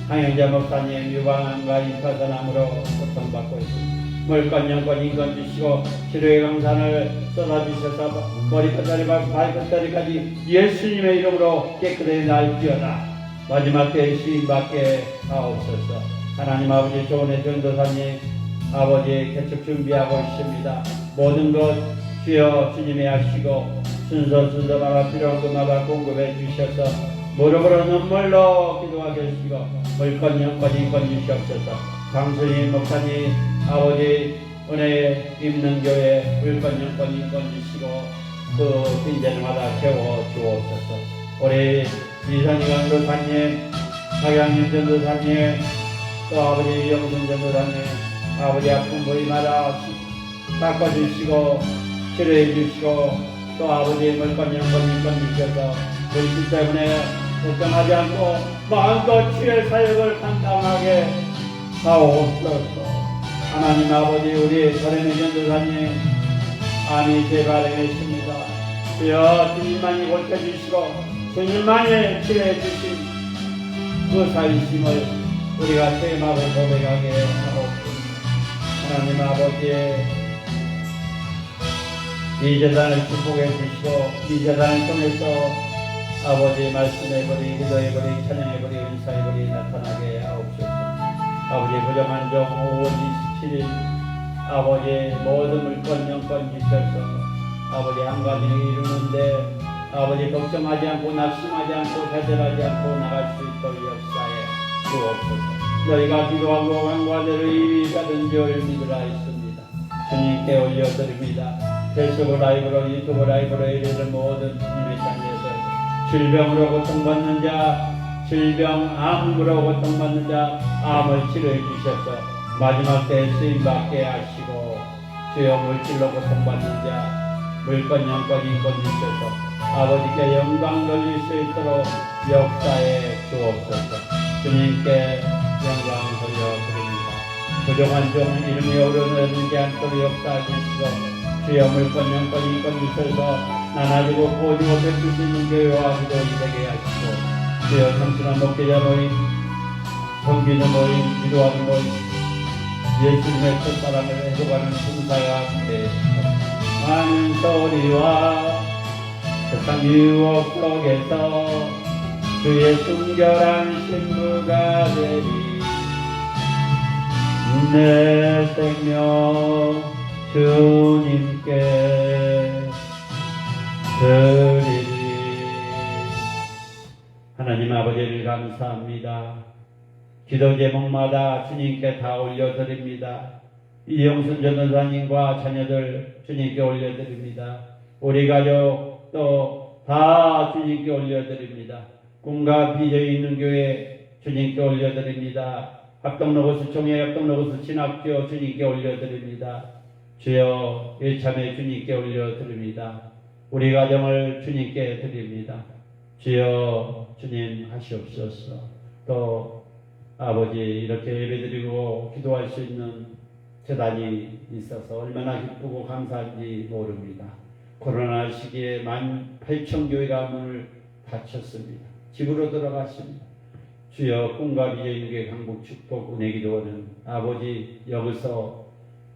강영자 목사님 유방암과 임파선암으로 고통받고 있습니다. 물건 영건 인권 주시고 치료의 강산을 쏟아주셔서 머리끝다리와 발끝다리까지 예수님의 이름으로 깨끗하게 날지어다. 마지막 때에 시임받게 하옵소서. 하나님 아버지 조은혜 전도사님 아버지 개척 준비하고 있습니다. 모든 것 주여 주님이 하시고 순서마다 필요한 것마다 공급해 주셔서 무릎으로 눈물로 기도하게 하시고 물건 영건 인권 주시옵소서. 강수님 목사님 아버지 은혜에 입는 교회 물건 영건 인권 주시고 그 빈전마다 채워 주옵소서. 우리 이선희 강도사님 박양림 전도사님 또 아버지 영순 전도사님 아버지 아픈 부위마다 닦아주시고 치료해 주시고 또 아버지 물건 영건 인권 주셔서 물질 때문에 걱정하지 않고 마음껏 치유의 사역을 감당하게 하옵소서. 하나님 아버지 우리 서른의 전도사님 암이 재발행했습니다. 주여 주님만이 고쳐주시고 주님만이 치료해주신 그 사이심을 우리가 체험하고 고백하게 하고 하나님 아버지의 이 재단을 축복해 주시고 이 재단을 통해서 아버지 말씀해버리 기도해버리 찬양해버리 은사해버리 나타나게 하옵소서. 아버지 부정한 종 5월 27일 아버지 모든 물건 영권 주셔서 아버지 한 가지를 이루는데 아버지 걱정하지 않고 낙심하지 않고 좌절하지 않고 나갈 수 있도록 역사에 주옵소서. 너희가 기도하고 간구하대로 이미 받은 줄 믿으라 했습니다. 주님께 올려드립니다. 페이스북 라이브로 유튜브 라이브로 이르는 모든 주님의 자녀들 질병으로 고통받는 자 질병 암으로 고통받는 자 암을 치료해 주셔서 마지막 때에 쓰임받게 하시고 주여 물질로 고통받는 자 물건 영권 인권 주셔서 아버지께 영광 돌릴 수 있도록 역사에 주옵소서. 주님께 영광 돌려드립니다. 부정한 종 이름이 오르지 않도록 역사해 주시고 주여 물건 영권 인권 주셔서 나눠주고 보호주고 베풀 수 있는 교회와 기도이 되게 하시고 주여 청순한 목회자 모임 성기는 모임 기도하는 모임 예수님의 첫사랑을 해석하는 순사가 함께 많은 소리와 세상 유혹 속에서 주의 순결한 신부가 되리 내 생명 주님께 드리리. 하나님 아버지를 감사합니다. 기도 제목마다 주님께 다 올려드립니다. 이영순 전도사님과 자녀들 주님께 올려드립니다. 우리 가족 또 다 주님께 올려드립니다. 꿈과 비전이 있는 교회 주님께 올려드립니다. 합동로고스 총회 합동로고스 진학교 주님께 올려드립니다. 주여 일참에 주님께 올려드립니다. 우리 가정을 주님께 드립니다. 주여 주님 하시옵소서. 또 아버지 이렇게 예배드리고 기도할 수 있는 재단이 있어서 얼마나 기쁘고 감사한지 모릅니다. 코로나 시기에 18,000교회가 문을 닫혔습니다. 집으로 들어갔습니다. 주여 꿈과 비전교회 강북 축복 은혜 기도는 아버지 여기서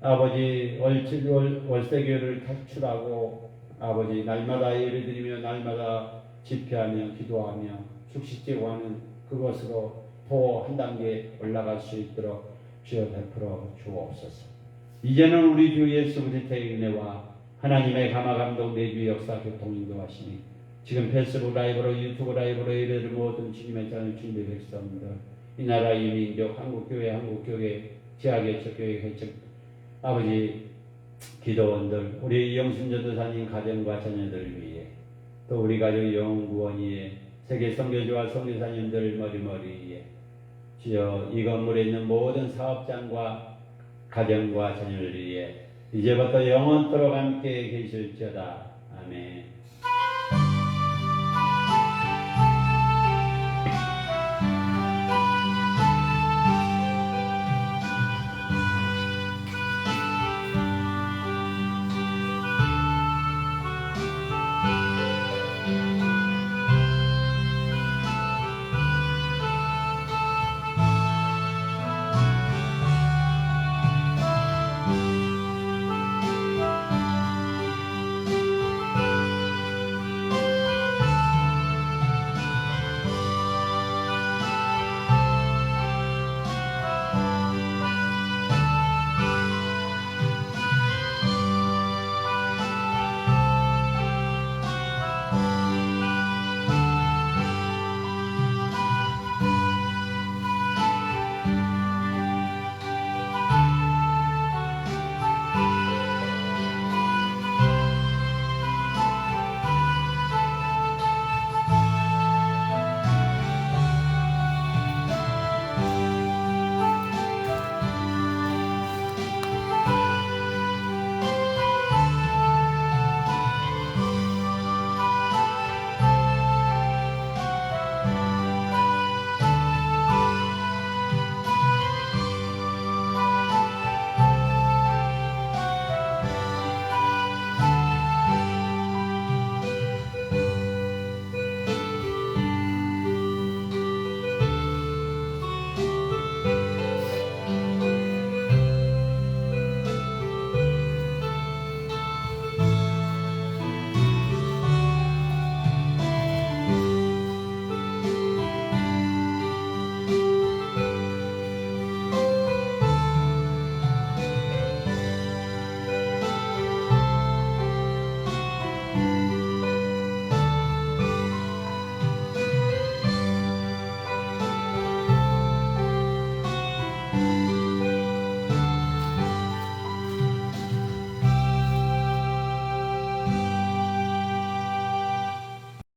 아버지 월세교회를 탈출하고 아버지 날마다 예배드리며 날마다 집회하며 기도하며 축식제고하는 그것으로 더 한 단계 올라갈 수 있도록 주여 베풀어 주옵소서. 이제는 우리 주 예수 그리스도의 은혜와 하나님의 감화감동 내주 역사 교통 인도하시니 지금 페이스북 라이브로 유튜브 라이브로 예배를 모든 주님의 자녀 주님의 백성들 이 나라 이 민족 한국교회 지하개척교회 개척 아버지 기도원들 우리 이영순 전도사님 가정과 자녀들을 위해 또 우리 가족 영구원 위에 세계 선교주와 선교사님들 머리머리에 주여 이 건물에 있는 모든 사업장과 가정과 자녀를 위해 이제부터 영원토록 함께 계실지어다. 아멘.